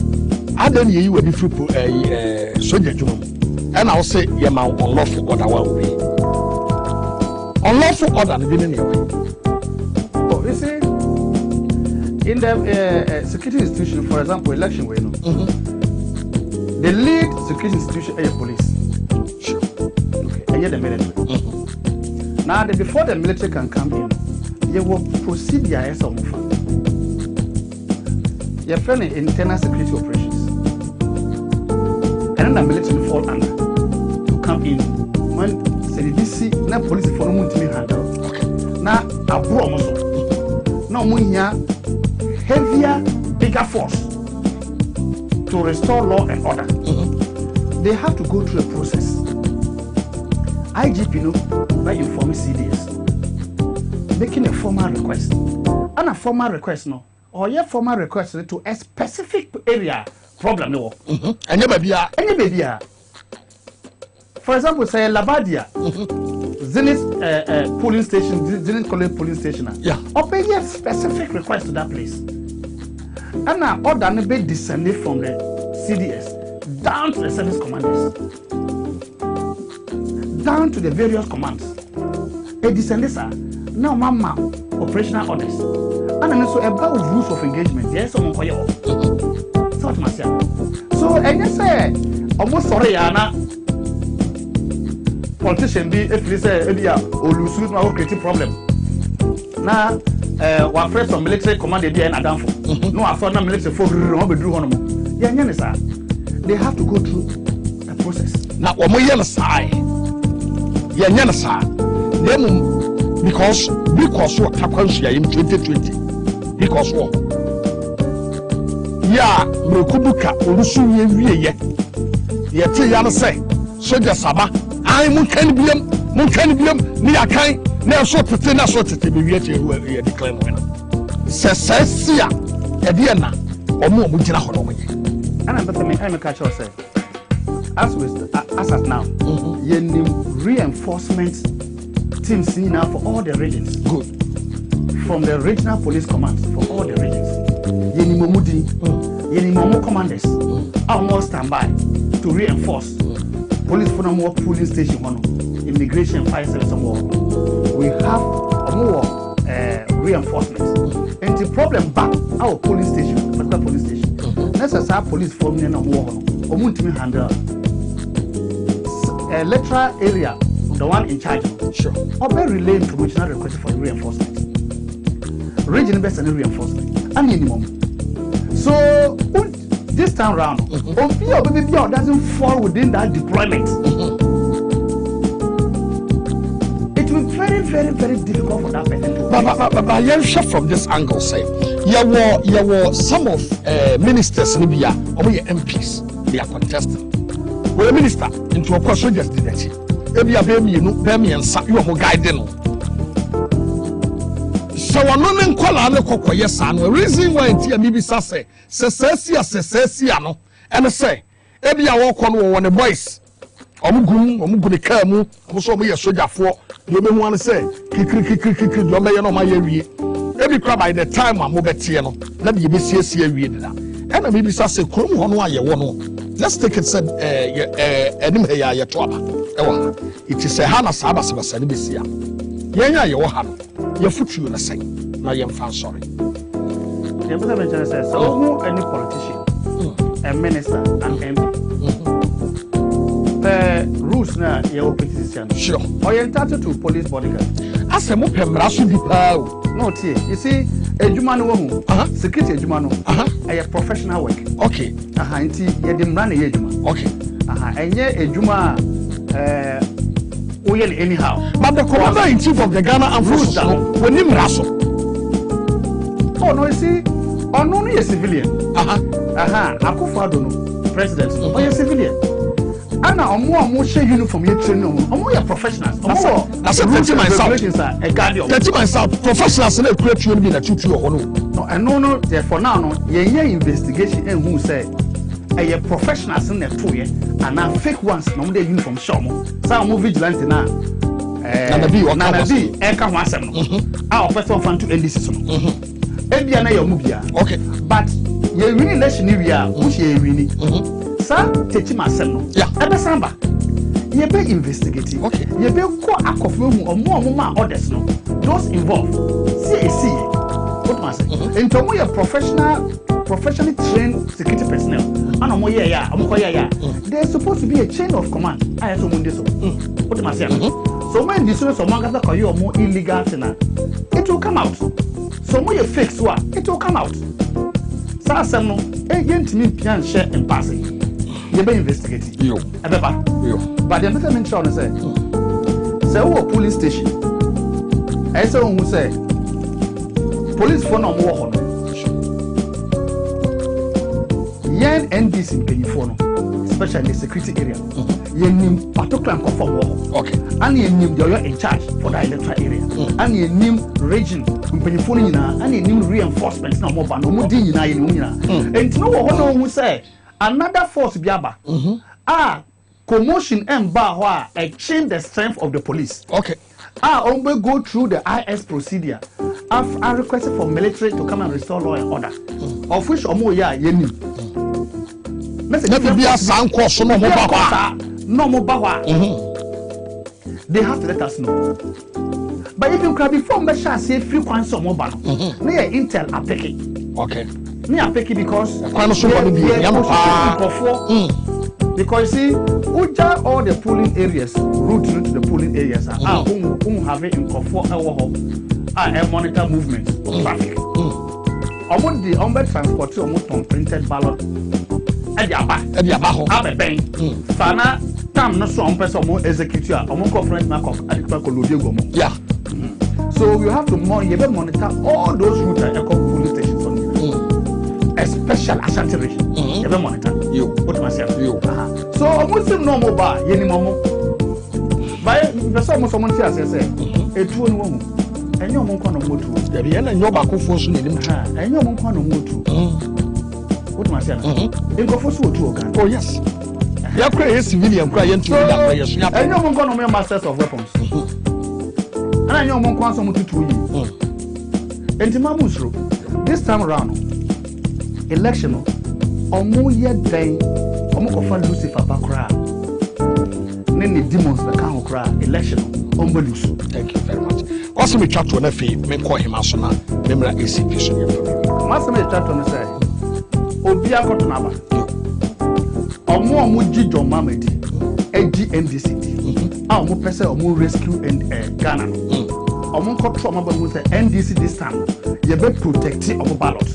I don't hear you a different soldier. And I'll say, yeah, my unlawful order will be. Unlawful order, the beginning. Oh, you see, in the security institution, for example, election, we know the lead security institution is police. Sure. Okay. And yet the military. Now, before the military can come in, you will proceed the IS or MUFA. You're planning internal security operations. And then the military will fall under to come in when. The DC na police for no to handle. Now, a bro no mo here heavier bigger force to restore law and order. They have to go through a process. IGP no by informing CDS making a formal request, and a formal request no or your formal request to a specific area problem no. Any baby. For example, say Labadia, Zenith polling station, Zenith College polling station. Yeah. Or pay a specific request to that place. And now order no be descended from the CDS down to the service commanders, down to the various commands. A descended sir, now mama operational orders. And then so about rules of engagement. Yes, someone call you. So what must you? So and you say almost sorry, Anna. Politician be if they say or lose my creative problem. Now, one friend from military command they be an adamfo. No, I thought military for no be do one more. Yeah, they have to go through a process. Now, what more yellow side? Yeah, because what happens here in 2020? Because what? Yeah, no kubuka olusu ye. Yeah, tell you say soldier saba. I mun kan biam ni akan na so tete be wiete e declare winner sesia e de na omo gina ho no monye and I'm catch you say as at now you need reinforcement teams now for all the regions. Good. From the regional police commands for all the regions. You need momudi you need more commanders are more standby to reinforce police for more police station one, immigration fire service more. We have more reinforcement. And the problem back our police station, particular police station. Necessary police form no more. Omuntimi handle electoral area, the one in charge. Sure. Obe relay promotional request for reinforcement. Region best and reinforcement. And minimum. So this time round, baby doesn't fall within that deployment. It will be very, very, very difficult for that person to. But you share from this angle, say, you were some of ministers, Libya, or your MPs, they are contesting. Well, a minister into a question just did that. If you are baby, you know, baby and you are guiding. So I'm not in Kuala yes, and the reason why maybe say no, and say, every I walk on the boys. Omuguni kamu, also be a soldier for you may want to say, you may know my area. Every crab by the time I'm over Tiano, let me be CSC read that. And maybe say, Krum on why you want. Let's take it said, it is a Hannah Sabas of a Sanibisia. Yeah, you have. Your foot you say, now you're sorry. The president says, so any politician, a minister, and MP. The rules now, your petition. Sure. Or you're entitled to police bodyguard. As a mopem, no, you see, a Jumano, security Jumano, a professional work. Okay. And you're the man, okay. And yet a Juma, anyhow. But the commander-in-chief of the Ghana Armed Forces when him Rasso. Oh no, you see, only a civilian. Akufo-Addo, president, or a civilian. And now more share uniform you train no more professionals. That's a myself. Myself professionals in a create you be na tutu or no. No, and no, therefore now no, ye investigation and who say a professionals in the 2 years and now fake ones no dey uniform show mo. Some vigilante na na be eka ho asem no. Our person fan to NDC no. Ebia na your mubia. Okay. But ye win election we are who she win. Sir, teach my son. Yeah. Ebe samba. Ye be investigating. Okay. Ye be ko akofo mu or more orders no. Those involved. See. What must say? Into we are professionally trained security personnel. And omo yeah. There's supposed to be a chain of command. I so munde so. What must say? So when this so man gata call you more illegal thing, it will come out. So when you fake so it will come out. Sa asem no e yentimi pian share and passing. You be investigating. Yo. But the Advertisement show say, "Say, police station." I say, "Who say police for no more. Yen NDC mpanyinfo no, especially the security area. Yenim particular conform war. Okay. And yenim they are in charge for the electoral area. And yenim region mpanyinfo no nyina, and yenim reinforcements na mo ba no mo di nyina yenim nyina. Enti no wo no hu say another force biaba. Commotion and bar exchange the strength of the police. Okay. We go through the IS procedure. I requested for military to come and restore law and order. Of which Omo ya yeni. They have to let us know. But if you can be from the shall say few points of mobile, near Intel are picking. Okay. Near picking because because you see, Uja all the polling areas, route into the polling areas have it in comfort and monitor movement of traffic. Almost the onboard transport almost on printed ballot at the above. Fana Tam no so person more execute among conference mark of Gomo. Yeah. So you have to monitor all those routes and police stations on you. A special Ashanti region. You have monitor. You put myself. You. So almost no more bar, any more. By the summer, someone says, a true woman, and your monk on a motor. The end and your back of force in him, and your monk on a motor. Put myself. In Kofosu to oh, yes. You are crazy civilian crying to that. And your monk on masters of weapons. And I know monk wants someone to 2 years. And Timamusro, this time around, election, Omo yet day. Omo Lucifer Bakra. Nene demons the can cry election. Ombelusu. Thank you very much. Also, we chat to an FA, me call him Asona, member ACP. Master me chat to say, Obia Kotonaba. Omo Muji John Mamedi, NDC. Omo Pesa Omo Rescue and Ghana. Omo Control Maba say NDC this time. You better protect Omo ballot.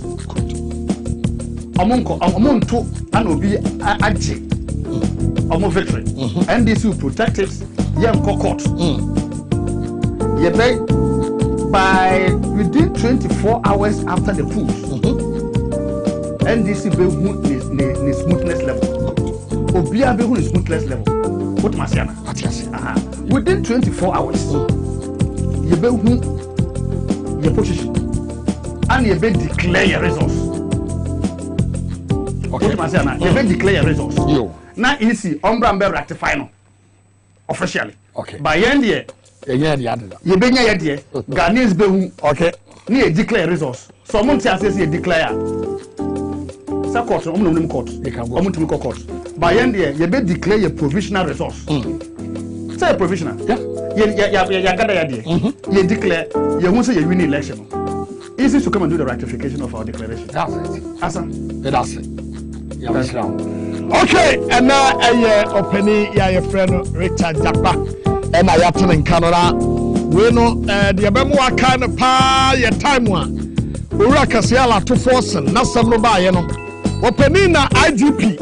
Omonto and Obi Aji Omo victory. NDC will protect it. Young court. By within 24 hours after the polls, NDC be smoothness level. Obi Abehu is smoothness level. What Masiana? Within 24 hours, you be your position and you be declare your results. Okay. You may declare results. Now easy, Umbra rectify no officially. Okay. By end year, you be near year, Ghanaians be okay. Near declare results. Someone says you declare. Sa court, court. They can go. Court. By end year, you may declare your provisional results. Say provisional. Yeah. You got the idea. You declare. You won't say you win election. Easy to come and do the ratification of our declaration. That's it. Asan. That's it. Okay, and now opening your friend Richard Japa, and I have to in Canada. We know the Abemwa kind of your time one. Urakasiala to force and not some no. Opening IGP.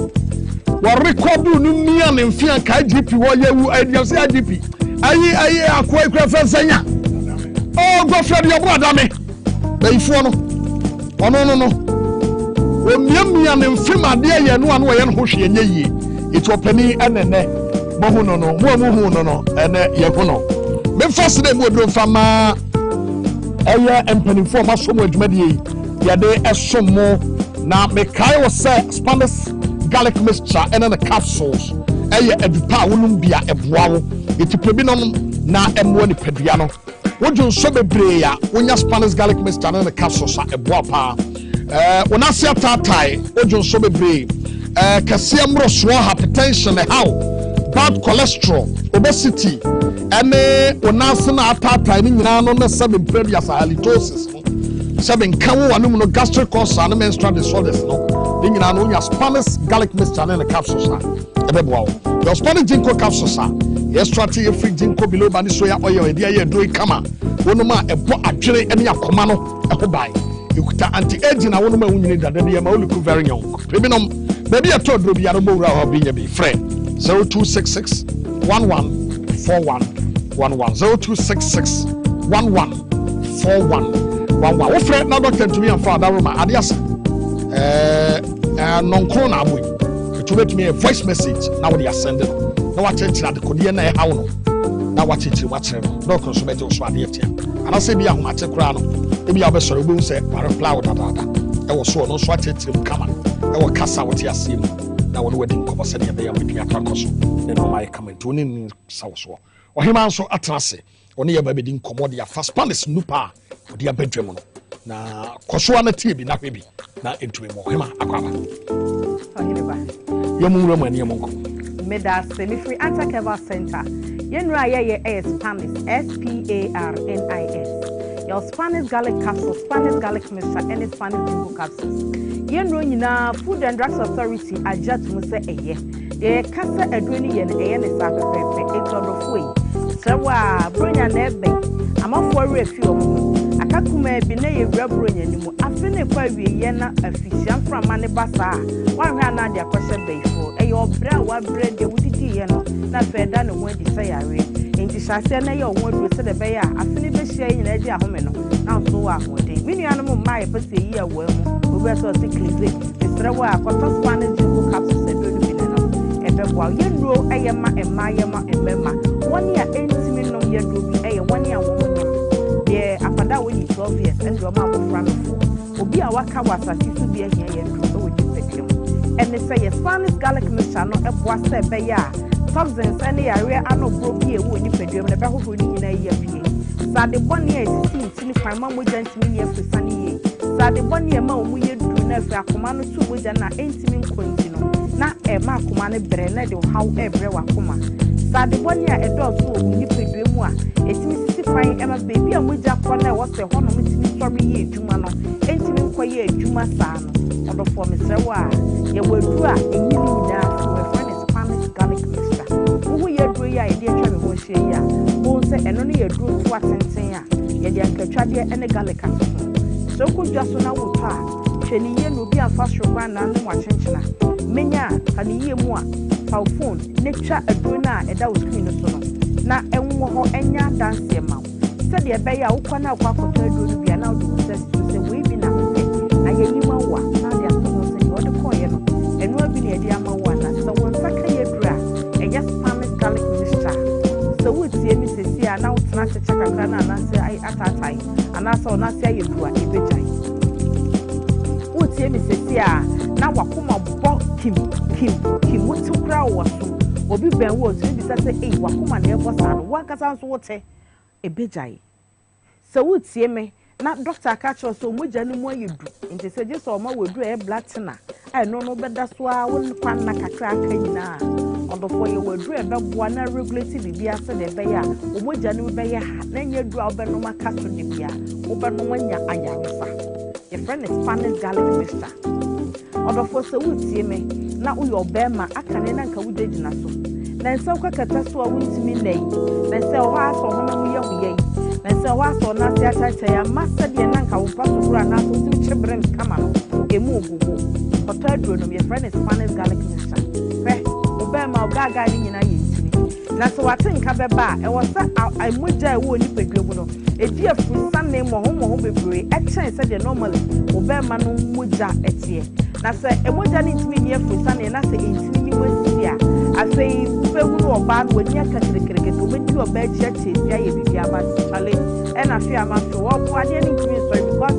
What record do me and fear IGP? What you IGP? I quite Senya. Oh, go for your brother me. Oh, no. Miamia and Fima, dear, and one way and Hoshi and Ye. It's opening and then Mohuno, Mohuno, and Yakono. Me first name would do from Aya and Penny for my so much medie. Yade as some more. Now, Mekai was say Spanish garlic mixture and then the capsules. Aya Edupa Ulumbia Ebuao. It's a prebinon na M1 Pediano. Would you so be brea when your Spanish garlic mixture and the capsules are Ebuapa? When I see a tatai, Ojo so be brave. Calcium hypertension, how bad cholesterol, obesity, and when I see a tatai, in the 7 previous halitosis, 7 camu and gastric ulcer and menstrual disorders. No, in your Spanish garlic mixture and the capsules. Your Spanish ginkgo capsules. Yes, strategy free ginkgo below bani soya oil, dear, do it come. One ma a book actually any a commano, a buy. Anti-aging, I want to know that they are only very young. Maybe I told you, I don't know how to be friend. 0266 1141 11 0266 1141 One friend now doctor to me and father room adias non-clone aboy. To make me a voice message now they are sending. Now what change na the kodie na how no. Now what change what no consumer to so ade etia. And I say be ahoma te kra no. E bi abesoro be say reply with dada. E wo so no so change come on. E wo kasa what ya see no. Na wo wedding ko say dey be ya wedding atrakoso. E no my comment oni ni sawo. Ohima nso atrase. Oni ya babedi nkomo de afa Spanish nupa. Odi abedwem no. Na koso na tie bi na hwe bi. Na entumi mo ohima akwaba. Ohima Yamu Roman Yamonko. Meda Semi-Free Anti-Keva Center. Yenra ye Spanish, SPARNIS. Your Spanish garlic capsule, Spanish garlic mixture, and Spanish ginkgo capsules. Yenro yina Food and Drugs Authority adjust muse eye. Ye kasa edweni yen eye ne sa pepe ekrodofoi. Sewa bronya nebe. Ama for refi omo. Akakuma bi na ye bronya nimu. Afene kwa wie ye na afisian from mane basa. Wan hwa na dia kwose beifo. Eyo bra wa bread de wudidi ye no. Na feda no ho di sayare. Enti hyase na ye owo do se de be ya. Afene be hia nyina di ahome no. Na so wa ahode. Minuanu mo mai pese yi awu mu. Obi so siklize. Esrewa akoto Spanish ginkgo capsules edonu bi no. Ebeboa yenro eyema emayema emema. One year entimi no ye do bi eye 1 year wo. Ye afada we 12 years and your mama from obi a waka wasati so bi ehia ye ndu we di pekem and say Spanish garlic mixture no eboa se be ya toxins and area ano bro bi e wo ni pedwem na be hohoro ni nyina ye pie sade boni e sisi ntini kwan ma moja ntimi ye frisani ye sade boni e ma omu ye du na afi akoma no tu moja na entimi nkonti no na e ma akoma ne bre na de how e bre wakoma sade boni a edoso omu ni pedwem a etimi kwan ema baby a moja kwana wo se hono mutimi sori ye adwuma no entimi nkoye adwuma saa no odo for me sewa ye wadu a enyi nyina so we friend Spanish garlic mixture wo ye duro ya ye de atwa me ho hye ya bo se eno no ye duro to atenten a ye de ankatwade ene garlic aso so ko dwa so na wo pa hwani ye no bi afa shogwa na no wa chenchena menya kani ye mu a fa phone ne twa aduro na eda wo screen no so no na enwo ho enya dance ma said the bay a ukwana kwa kotodo bia na do say we bi na pe na ye yima wa na dia so say o de koye no enu abi na dia ma wa na so won saka ye dura e just Spanish garlic mixture so we tie mi sesi a na utna cheche kakra na na say ai atatai ana so na say ye dura e bejai we tie mi sesi a na wakoma bo kim mutukra wo so obi ben wo so bi say wakoma na e bosa no wa kasa so wote ebejai so wutie me na doctor catch so moja ni mo yedu nti se je so ma wedu e blatina ai no beda so a won kwan na kakra aka nyina odofo ye wedu e beboa na regulate bibia se de be ya o moja ni be ya na nya du a obeno maka so de bia obeno nya ayarefa your friend is Spanish garlic mixture odofo so wutie me na uyo bema akane na nka wudeji na so na nse kwa kata so a wuntimi nei na nse ho aso ho na mu ye huyei na nse ho aso na se achacha ya masa de na nka wo paso kura na so ti chebrem kama no emu ogugu otadro no your friend is Spanish garlic mixture fe obema ogaga ni nyina ye ntini na so wate nka beba e wo sa aimoja e wo ni pedwemu no edi afu sanne mo ho bebre e chen se de normally obema no moja etie na se emoja ni ntimi ni afu sanne na se ntimi mi wasia afei fe hu oba no nya kakerekere to medi oba chia chia ye bibia ba chale e na fi ama so wo bo ade ni ntimi so because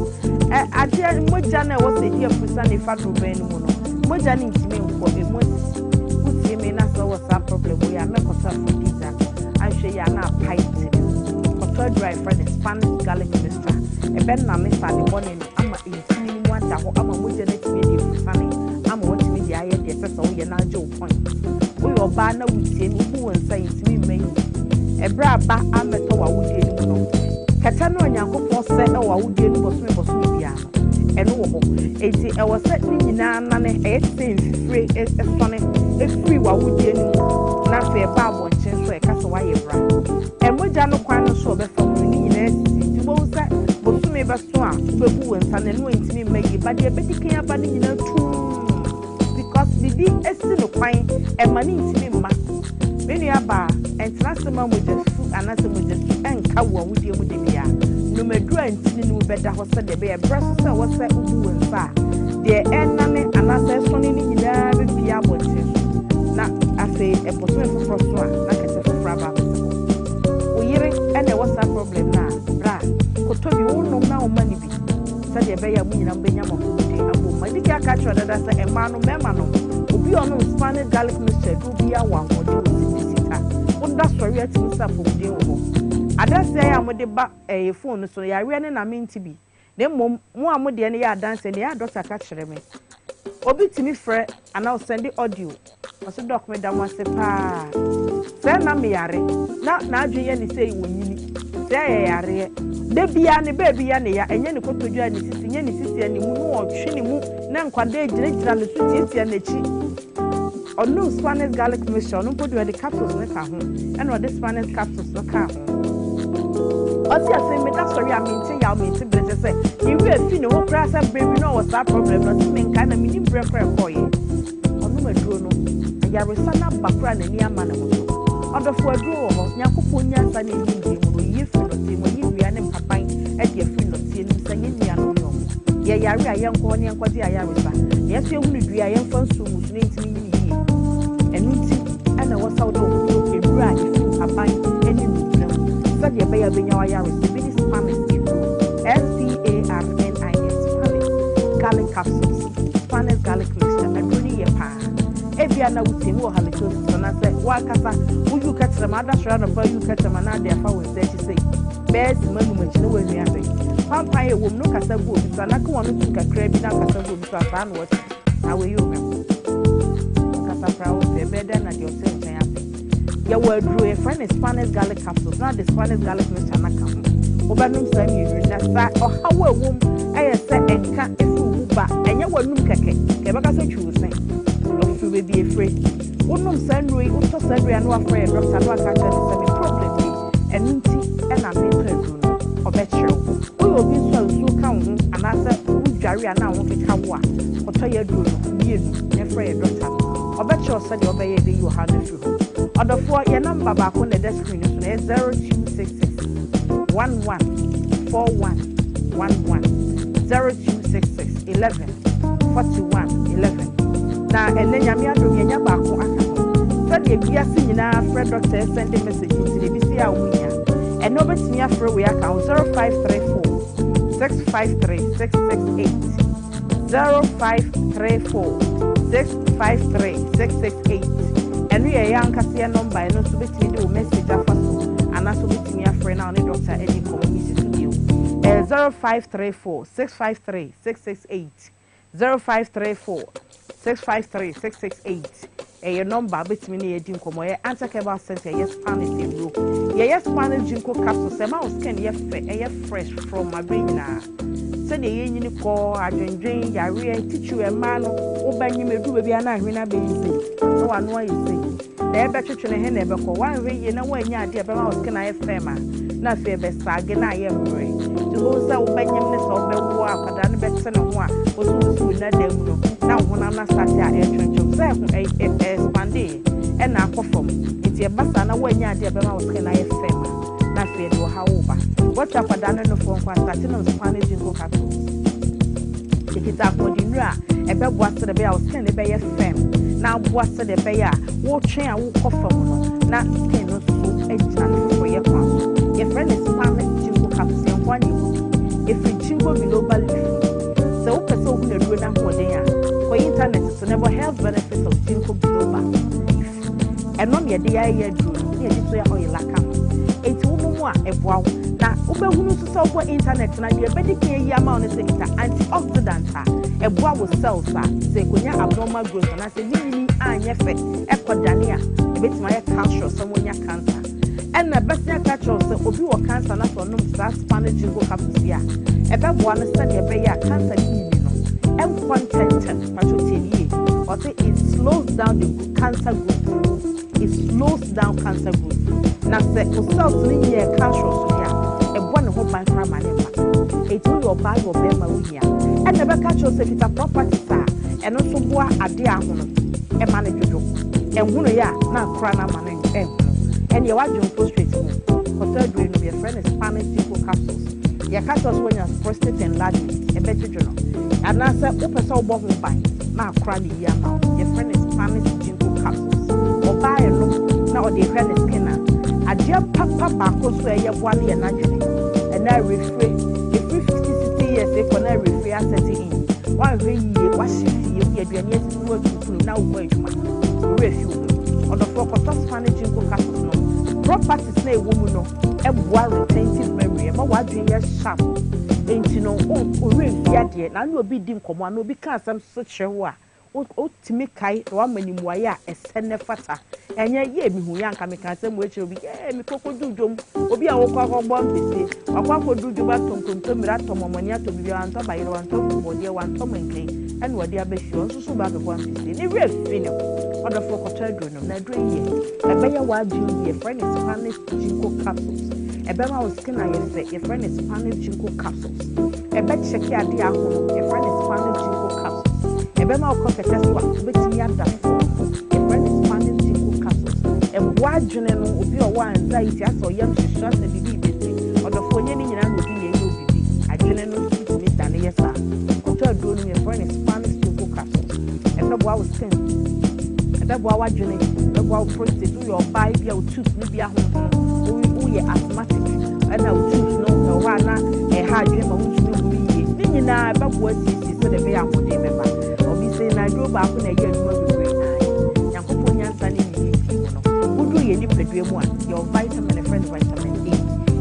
ade moja na wo se di afu sanne fa do ben mu no moja ni ntimi nko emoji uti me na so what's that problem we are make us for pizza and she ya na pipe to dry for the Spanish garlic mixture e ben na me fa de bone no ama ntimi ni wanta ho ama moja na timi di afu sanne ama wo timi di aye de pesa wo ye na jo point we oba na wutie ni hu won sai ntimi mai ebra ba ameto wa wudie ni no kata no onyankopon se e wa wudie ni boso bia no eno wo ho enti e wo se ni nyina na ne e sen free e sone e free wa wudie ni na fe ba abonchen so e kasa wa ye bra e moja no kwan no so be fa mu ni nyina enti bo se boso me beso a bebu won sa ne no ntimi mai ba de be dikan aba ni nyina tu because bibi esi no kwan e mani ntimi ma menu aba entrance ma mojesu anase mojesu enka wo wudie mu de bia no medru antini no beda ho se de be breast se wo se ubu wensa de enane anase so ni nyina be pia bote na afi epoto foforo so a na kete foforo ba o yire ene wo sa problem na bra ko to bi wo no na o mani bi se de be ya mu nyina be nya mo de abo ma di ka cho dada se e ma no mema no obi ono Spanish garlic mixture do bi ya wa ho de o sita unda story ati nsa po de wo adanse ya mo de ba phone so ya we ne na minti bi ne mom mo amode ne ya adanse ne ya doctor ka kire me obi timi frɛ ana send audio oso doc me da mo se pa se na me yare na adweye ne sei wonyini se ya yare de bia ne ba bia ne ya enye ne kotodwa ne sisi nye ne sisi ne mu no otwe ne mu na nkwade gyinagyina ne so tietia na chi onu Spanish garlic mixture no podo de capsules ne ka ho and the Spanish capsules no ka ho osi ase me da sorry am nti brese say you we afi ne ho kra say baby no was that problem no me nka na me ni bre kra koye onu maduro no ya resana bakra na ni ama na mo odofo aduro ho nyakopo nyansa na ni ndi mo yi fi no ti mo yi wia ne papan e de fi no ti ni sanye nia no no ye yare ayenko ne enkwadi ayare sa ye so ehunu dua ayenfa nsu musu ne ntimi ni yi enuti ana wasa do ko edura ifi papan eni no said ye be benya wa yare se bi Spanish Spanish garlic capsules Spanish garlic mixture aduni ye pa ebia na wutemu o halitosis so na say wa kasa uyu katra ma da shara no fa uyu katra ma na de fa we say bed manu ma chine we nua be pampa ye wom no kasa go bi so na ka wono tun kakra bi na kasa go bi so afa na what na we yo me kasa pra o be bed na de o say chen afi ye wa dru e friend Spanish garlic capsules na the Spanish garlic mixture na ka obanum sa mi na sa o hawa wom aye se enka efu ba enye wanum keke ke baka so twu sen ofu be bi efre wonum sanroi unto sanroi anu afre doctor no aka tell say problem bi enunti na me pedu no obechew o obi so ka ho anase udware ana ho keka wo a oto ya duro no bienu ne frɛ doctor obechew say de obeye be you ha no fru odofo ye number ba ko na the screen so na 0266 114111 0266 11 41 11 na ene nyame adom yenya ba ko aka so de biase nyina frɛ doctor send message to the bisi a wunya ene obetimi afrɛ we aka 0534 653 668 0534 653 668 ene ye yanka se number ene so betimi de message afa ana so betimi afrɛ na ne doctor edi ko mi si studio 0534 653 668 0534 653 668 your number betimi ne edi nkomo ye antakeba center yes Spanish ebro yes Spanish jinko capsule se ma o skin ye fresh from my brain na se de ye nyini ko adwendwen yare tichu e ma no wo banyi medu be bia na ahwena be yize no wano ayi se na ebe twetwe ne he na ebe ko wan we ye na wanya ade ebe ma o skin na fema na fe be sage na ye mre do so wo banyem ne so be wo akada ne betse ne ho a o so na dem no na ho na na start a e twetwe se ho expande e na akofom enti e basa na wanya ade ebe ma o skin na ye fema na fe do ha wo ba what akada ne no fo kwa start no Spanish jinko capsule tikita ko di nura ebe bo asere be a o skin ne be ye fem na bo asere be ya wo twen a wo kofom no na skin no so ejina no fo ye kwa your friend is Spanish jinko capsule one if you jinko global so person who do na ho den a for internet so never health benefits of jinko global and no me dey ya do ne dey so ya oil aka eti wo mu a eboa na wo be hunu so so for internet na dey be dey yi ama on say ita antioxidant a eboa wo cells a say konya abnormal growth na say ni anya fe ekodane a ebetima ya cancer so wonya cancer and na best ya cancer so obi wo cancer na so no Spanish jinko capsule ya ebe boa no say dey be ya cancer ni no em content pathotienie or say it slows down the cancer growth. It slows down cancer growth. Now, say, cells in your cancer, so yeah, a one whole by Pramanema. It will your body will be Maria. And the back catch yourself it's a property, sir, and also boa a dear woman, a manager, and who ya now crana man and you are doing prostrate home. For third grade, your friend is Spanish jinko capsules. Your cat was when your prostate enlargement, a better journal. And I said, open so bottom by. Now, cranny yama. Your friend is Spanish jingle capsules. Or buy a look, now the friend is skinner. A dear papa barcos where you have 1 year naturally. And I refrain. If we 50 years, they can refrain as setting in. One year, washing you get your years to work to now wait my refuel. On the floor of Spanish jingle capsules. Properties na woman no e boa retentive memory e ma wa dwen ye sharp enti no o re via de na no obi di nkomo na obi ka asam so chewo a o timi kai wa manimuaye a esene fata enye ye mi hu ya nka me ka asam we che obi mi koko dudum obi a wo kwa gbo mpese akwa ko dudu ba tontonto mira tomomani ato bi anto ba yiro anto bo de wanto menkai ene wodi abehio nso so ba be bo mpese ni re fini other for Cotadro, no, ye. A better word, your friend is Spanish Jinko capsules. A better was skin, I say, your friend is Spanish Jinko capsules. A better check your dear home, your friend is Spanish Jinko capsules. A better cock a test what, betting your done for. Your friend is Spanish Jinko capsules. A wide general will be a one anxiety, as or young to trust the BB, or the phone any and will be a UBB. I generally speak to Miss Daniela. Cotadro, your friend is Spanish Jinko capsules. And the wow skin. That's why I journey. That's why prostate do your buy your tooth maybe a home. We asthmatic. And I will choose no one a hard dream of which we now about what is so the way I would remember. Or be saying I drove back when I get you. Yakoponia standing in who do you need to do one? Your vitamin and friend vitamin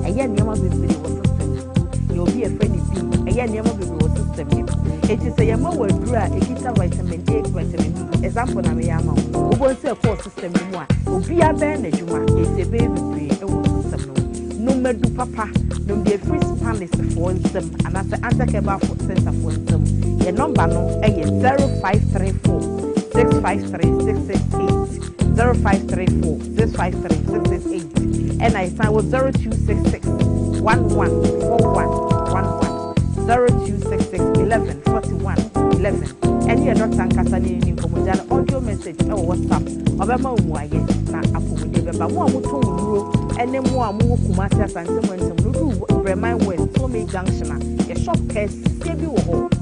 A. A year never will be your system. You'll be a friend of you. A year never will be your system. It is a yama word dry, a guitar vitamin A, vitamin B. Example, na me yama. Obo say for system mu a. Obi aben na juma. It's a baby free. E wo system no. No medu papa. No dey free Spanish for them. And as the Antakeba for center for them. Your number no e 0534 653 668 0534 653 668. And I sign with 0266 114111 0266 11 41 11. Any other Tankasa in Commodana audio message or WhatsApp of a Maway na Apomode, but one would tell and then more Kumasa and someone remind West, so many junction, a shop case, save you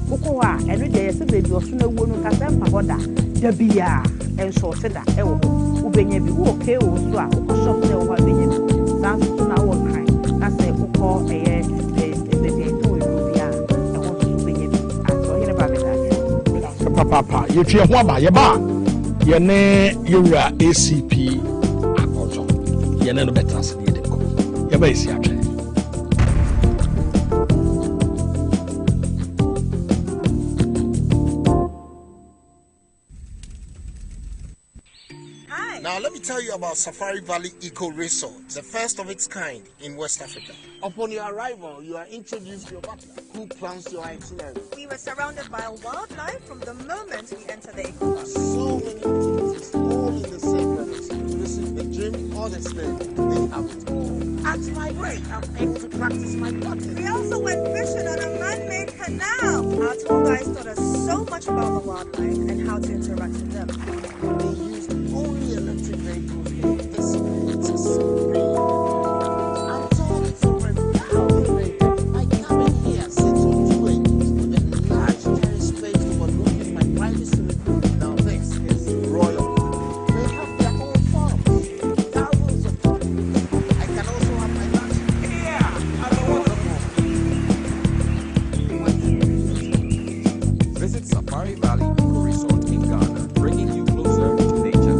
Okoa, every day, so baby or sooner won't cast them pagoda, the beer, and sorted that Ubenya be okay or swap, shop there over Benjamin. Sounds to now one kind. That's a Oko Papa, if you're one by your bar, your name, you're ACP. You're no better than you. You're basically. Now, let me tell you about Safari Valley Eco Resort, the first of its kind in West Africa. Upon your arrival, you are introduced to your butler, who plans your itinerary. We were surrounded by wildlife from the moment we entered the eco park. So many activities, all in the same premise. To visit the gym or the stadium, they have it all. At my break, I'm able to practice my button. We also went fishing on a man-made canal. Our tour guides taught us so much about the wildlife and how to interact with them. They used only electric vehicles in this free. I'm told it's over 1,000 vehicles. My cabin here sits on 2 acres with a large terrace space overlooking my privacy. Now this is royal. They have their own farms, thousands of them. I can also have my lunch here at the waterfall. Visit Safari Valley Eco Resort in Ghana, bringing you closer to nature.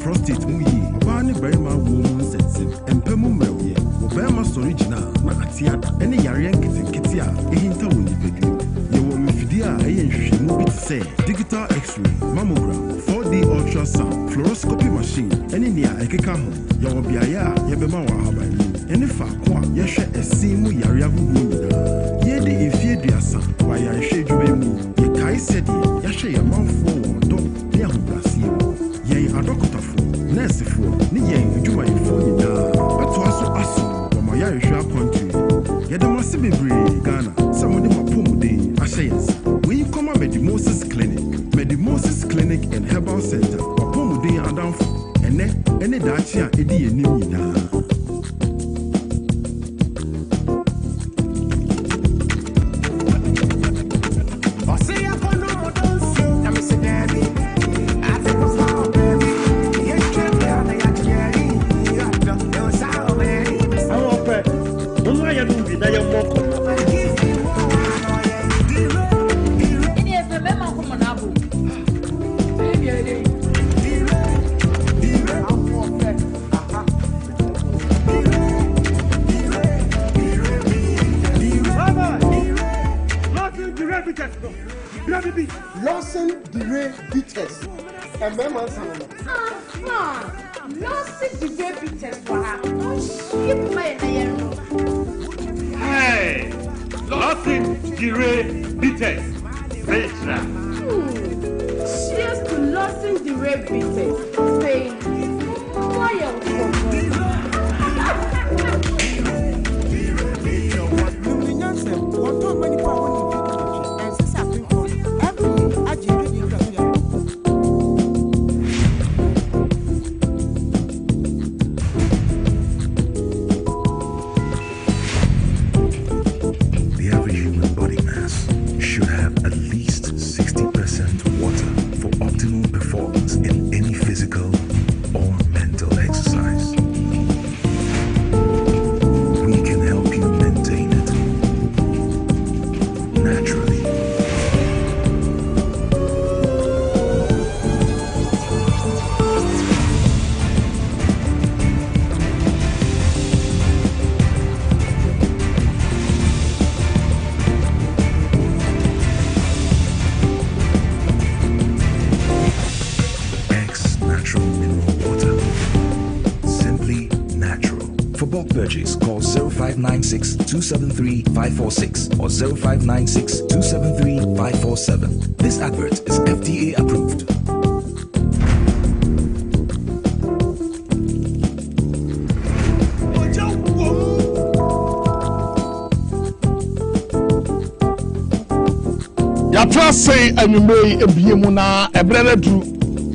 Prostate mu yi oba ne barima wo mu nsensem empemu mrewye wo barima sori gina na atiada ene yare nketenkete a ehinta wo nipadua ye wo mfidi a eye nhwehwemu bi tse digital x-ray mammogram 4D ultrasound fluoroscopy machine ene nia ekeka ho ye wo biaye a ye bema wa haban mu ene fa ko a ye hwe esin mu yare ahuhu nyina ye de efie duasa wa yare hwe dwuma mu ye kai sedi ye hwe ye manfo wo do ne ahobrasie yen adokotafo nurse for ni yen adwuma yefo nyina ato aso wo ma ya hwehwa country yede mo se bebre Ghana samode mapomuden ahye yensa we Organic and Herbal Center. Opomuden Adamfo. Ene dachi a edi yenim nyinaa. Lawson Dire Bitters. And my man Lawson Dire Bitters. Hey, Lawson Dire Bitters. Cheers to Lawson Dire Bitters. Say, why are Purchase, call 0596-273-546 or 0596-273-547. This advert is FDA approved. Yatra say anumei ebiemu na ebrere du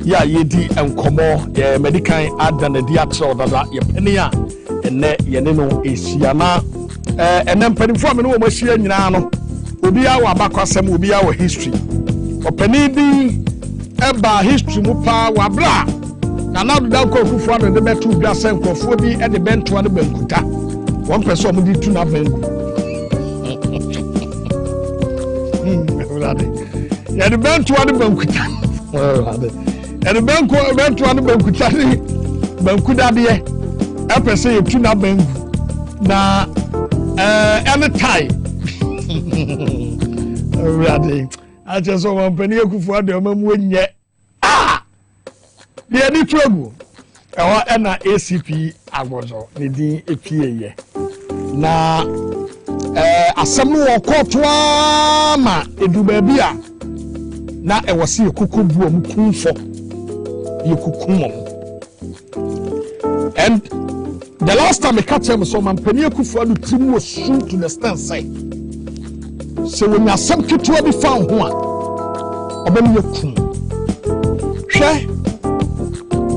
ya yedi enkomo ye medical adanadi atra odada ye pene a ene yene no esiana ene mpanimfo amene wo mahia nyina no obi a wa bakwasem obi a wa history opani bi eba history mu pa wa bra na na do da kofufu ado de betu bia se nkofo bi e de bento ado bankuta won pese o mu di tu na banku ya de bento ado bankuta ya de bento ado bankuta ni bankuda de epese yetu na bangu na anytime already I just want penny akufu ade omamu enye de ani tuagu ewa na ACP agbozo ne din epieye na asem no court ma edu ba bia na ewose yekuku bu omukunfo yekukum and the last time I catch him, so my penny kufu adu team was shoot to the stand side. So when you some kid to be found one, obey your kum. Share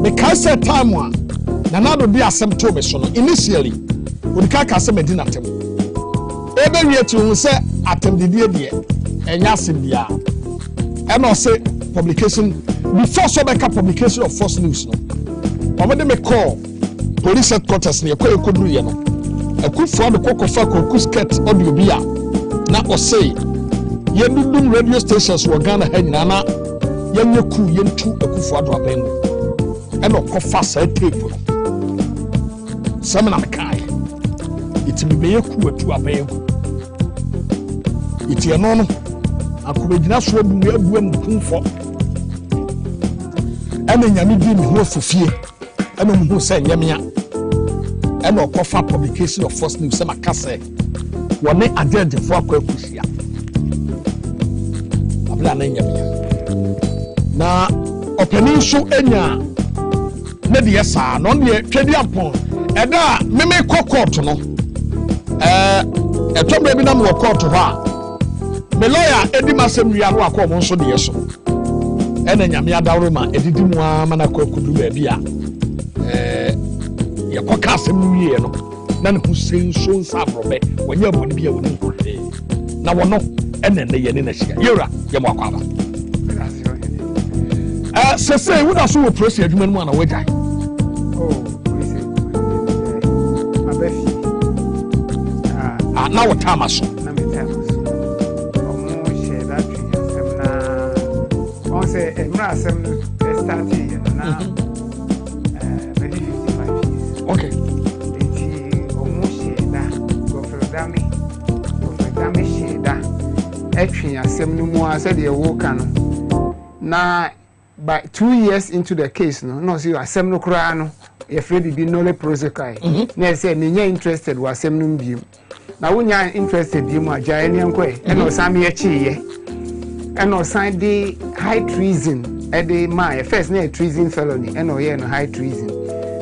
because that time one, Nanado be a some to me so initially, when Kaka some medina tem. Every year to say atem the dear, and yasim dia. And I say publication before so back publication of false news. No, over them a call. Police headquarters ne ekwa ekodu ye no akufo de kokofa koku skirt audio bia na osei ye dudum radio stations wo Ghana ha nyina na ye nyeku ye ntu akufo ado abengo e no kofa sa tape no samana kai itimi be yeku atu abengo itie no no akobegina so abu amukunfo ene nyame di mi ho fofie ene mu ho se nyamia ene okofa publication of false news sama kase woni agent fo akwakusia abla na nyamia na openi so enya na de yesa no de twedi apon eda meme court no etombe bi na mo court ho a me lawyer edi masem ria no akom nso de yeso ena nyame adawro ma edidi mu ama na kwakudu ba bia ye koka asem no wie no na ne husen so nsafrobe wonya boni bia woni na wono ena ne ye ne na hia yera ye mo akwaba say we da so wo process adwuma no na wajai now what time so na me time so omo share that thing na on say emra asem start here na maybe 55 years okay enti omo share that go for dami share that etwe asem no mu ase de wo ka no na by 2 years into the case no see asem no kura no ye free bi no le protocol na say me nya interested wa asem no mbiem na wonya interested bi mu aja eni enkoe eno sam ye chiye eno sign the high treason at the my first na treason felony eno ye no high treason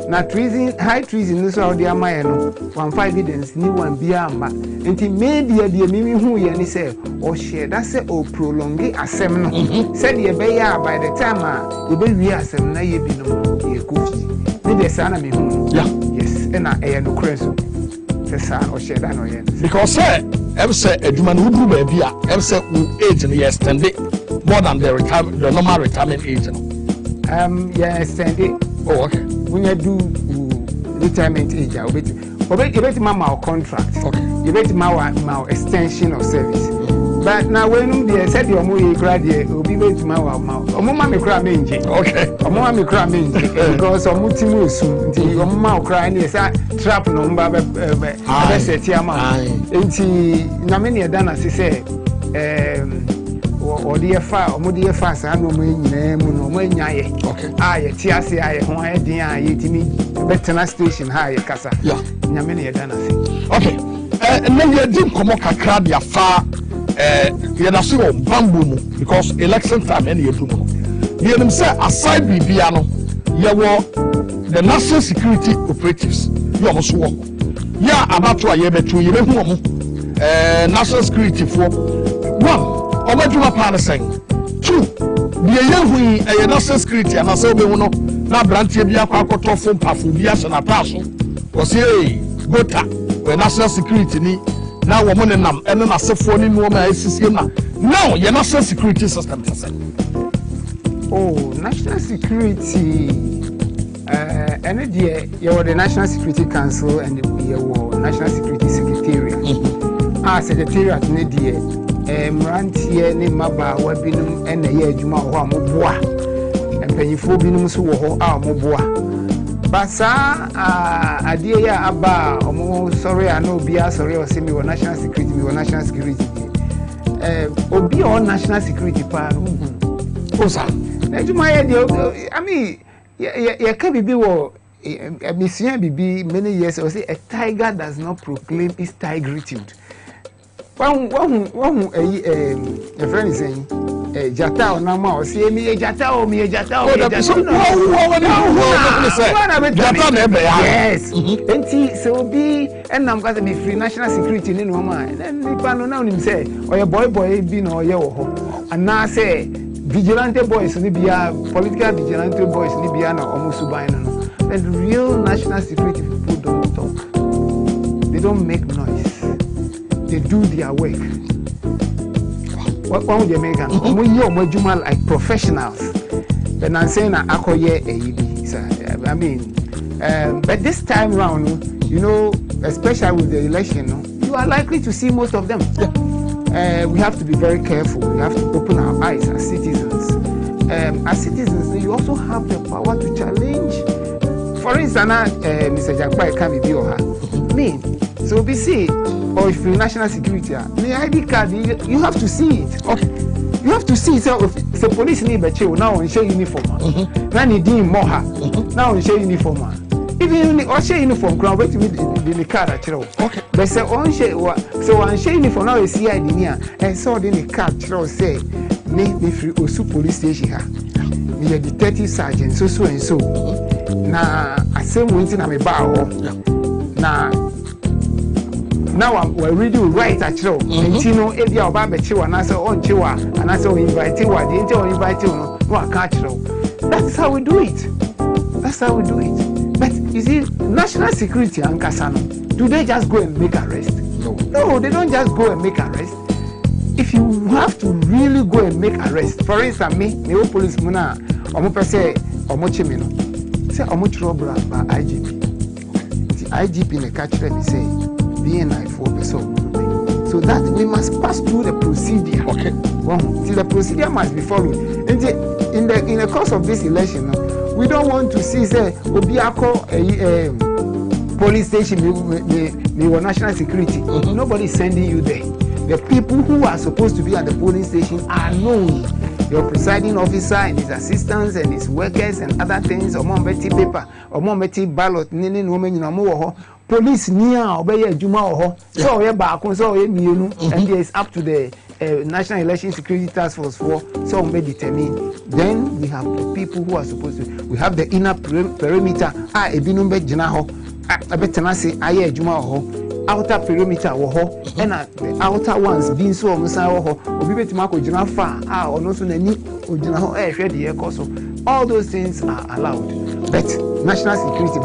na treason high treason no so the amaye no 1 evidence ni one bia amba enti media de mimi hu ye ni say o share that say o prolong asem no said ye be ya by the time ye be wi asem na ye bi no ye kofi ni de sana me hu yes ena e no krenso or share that no yen because ever say adwuma no duru ba bia ever say age no extend more than the normal retirement age no yeah extend it. Oh okay when you do retirement age obeti mama contract okay you bet my extension of service but now when they said you mo graduate obi bet ma omo ma me kra menje okay omo ma me kra menje because omo timu osu nti omo ma kra na say trap no mba be set ama nti na me ne da na say o de fa omo de fa sa no mo nyina mu no mo nyaye okay ye ti ase aye ho aye din aye timi betena station ha ye kasa na me ne da na say okay na ye din komo kakra dia fa you know so bamboo mu because election time any do no you know say aside bibia no ye wo the national security operatives you almost wo ya abato aye betu ye behu omo national security for one omaduma pan sen two the yehu national security and say obehu no na brantie bia kwa akotofo mpafo bia se na taso wo say gota we national security ni now woman and nam and na sefo ni no ma asisi na now your national security system tase national security and the National Security Council and the National Security Secretariat secretariat ne die mrantie ne maba wa binum ene ye adwuma ho amoboa empanyifo binum so wo ho amoboa basa adie ya aba omo sorry ana obia sorry o semi wo national security obi on national security pa osa na juma ye de I mean ye ka bibi wo emisia bibi many years o say a tiger does not proclaim its tigritude one a friend is saying jata na ma o say mi jata o jata na be yes enti so bi enam ka say me free national security ni no ma nipa no na onim say oye boy bi na oye wo ho ana say vigilante boys ni bia political vigilante boys ni bia na omusu ban no but real national security people don't talk, they don't make noise, they do their work. What would you make? Omo like professionals. But I'm saying that akoye AED. I mean, but this time round, you know, especially with the election, you are likely to see most of them. We have to be very careful. We have to open our eyes as citizens. As citizens, you also have the power to challenge. For instance, Mr. Jakpai can be her. Me, so we see, or if you're national security, the ID card, you have to see it. Okay. You have to see it. So if the police need beche, now on share uniform. Now need more. Now on share uniform. Even on share uniform, ground wait to me the card at all. Okay. But say on share, so on share uniform now is CID near, and so then the card say, me free Osu police station here. Me a detective sergeant, so and so. Na asem wonti na me ba ho na now we ready to write actually enti no e bia oba be che wa na say on che wa na say o invite wa de enti o invite no I catch you. That's how we do it. That's how we do it. But you see, national security and Kasano, do they just go and make arrest? No, they don't just go and make arrest. If you have to really go and make arrest, for instance, me police muna, omo say omo chimino, say omo trouble by IGP. The IGP ne catch them say BNI 4%. So that we must pass through the procedure. Okay. See, the procedure must be followed. In the course of this election, we don't want to see say Obiako police station me national security. Nobody is sending you there. The people who are supposed to be at the polling station are known. Your presiding officer and his assistants and his workers and other things. Betty paper, ballot, police near obey Juma or so and it's up to the National Election Security Task Force for some may determine. Then we have the people who are supposed to. We have the inner perimeter. Ebinumbe Jinaho. I bet say aye Juma or outer perimeter or and the outer ones being so or obi betimako Jina far or no so nani or Jinaho the all those things are allowed. But national security,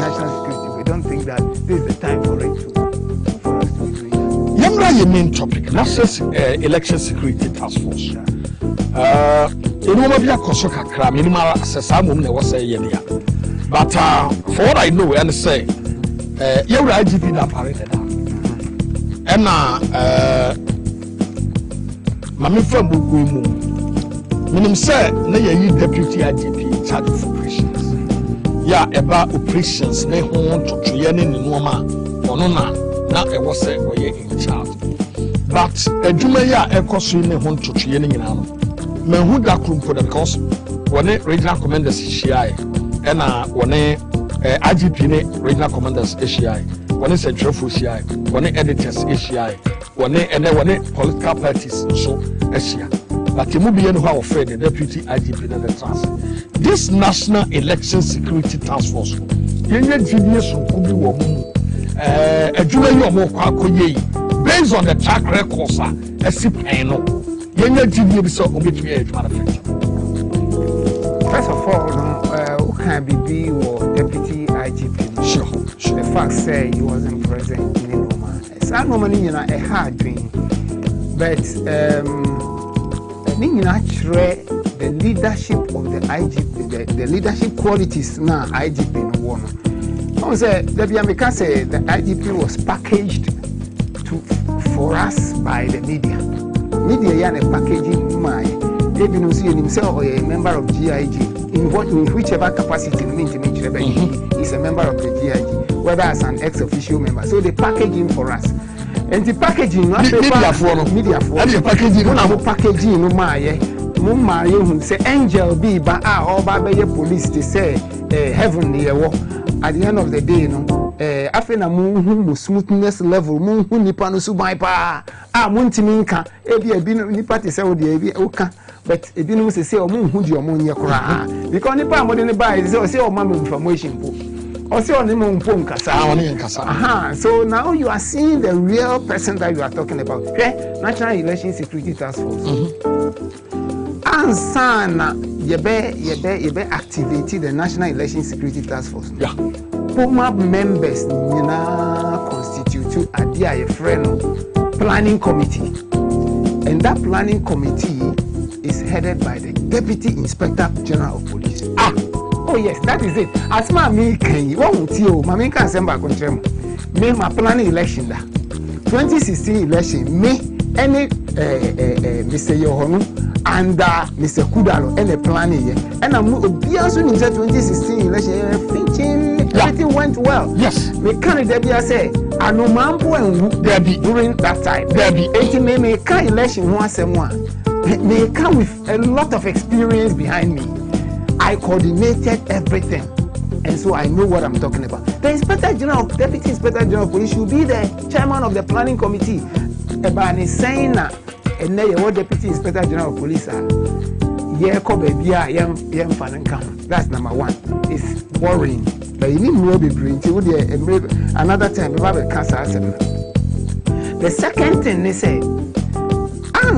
we don't think that this is the time for us to be doing that. Your main topic, National Election Security Task Force. You know, maybe a Kosoka cram, minimal access. I'm going to say, but for what I know, and say, you're IGP that paraded. And Mammy from Bugumu, Minim said, you deputy IGP in charge of operations. Yeah, about operations, they want to train in Noma or Nona. Now I was say we in charge, but a Jumaya Ecosu ne want to training in Ano. Men who da for the course when regional commanders SHI and when IGP regional commanders SHI, when central force SHI, when editors SHI, when political parties so SHI. But you be how afraid the deputy IGP and the trans. This National Election Security Task Force, yenye GDS could be woman. Based on the track record, first of all, who can be or deputy IGP? Sure. The fact say he wasn't present in Noma. It's not normally a hard dream, but the leadership of the IGP, the leadership qualities now IGP no one. I say the IGP was packaged for us by the media. Media is packaging my. Maybe you see himself or a member of GIG in whichever capacity he is a member of the GIG, whether as an ex-official member. So they package him for us. And the packaging, media for packaging no my who say angel be ba or by police they say heaven near. At the end of the day, after na mu smoothness level, mu nipa no subai pa. Munti minka, ebi nipa te say o de ebi oka, but ebi no say o mu hu di o mu nye kura. Because nipa mo de ne buy say o ma information po. O say o ne mo mpo nkasa. So now you are seeing the real person that you are talking about. Okay? National Election Security Task Force. Ansana yebe activated the National Election Security Task Force. Yeah. Former members constitute a friend planning committee, and that planning committee is headed by the Deputy Inspector General of Police. Oh yes, that is it. As my Minkah, Minkah Assembly control me my planning election 2016 election me any Mr. Yohonu and Mr. Kudalo and the planning here. And I'm also in the 2016 election thinking everything went well. Yes. Me candidate say I know mambo and during that time. Me can election once and one. Me come with a lot of experience behind me. I coordinated everything. And so I know what I'm talking about. The Inspector General, Deputy Inspector General of Police should be the chairman of the planning committee. But he's saying that and now your Deputy Inspector General of Police that's number one. It's boring. But you need more be bring another time. The second thing they say,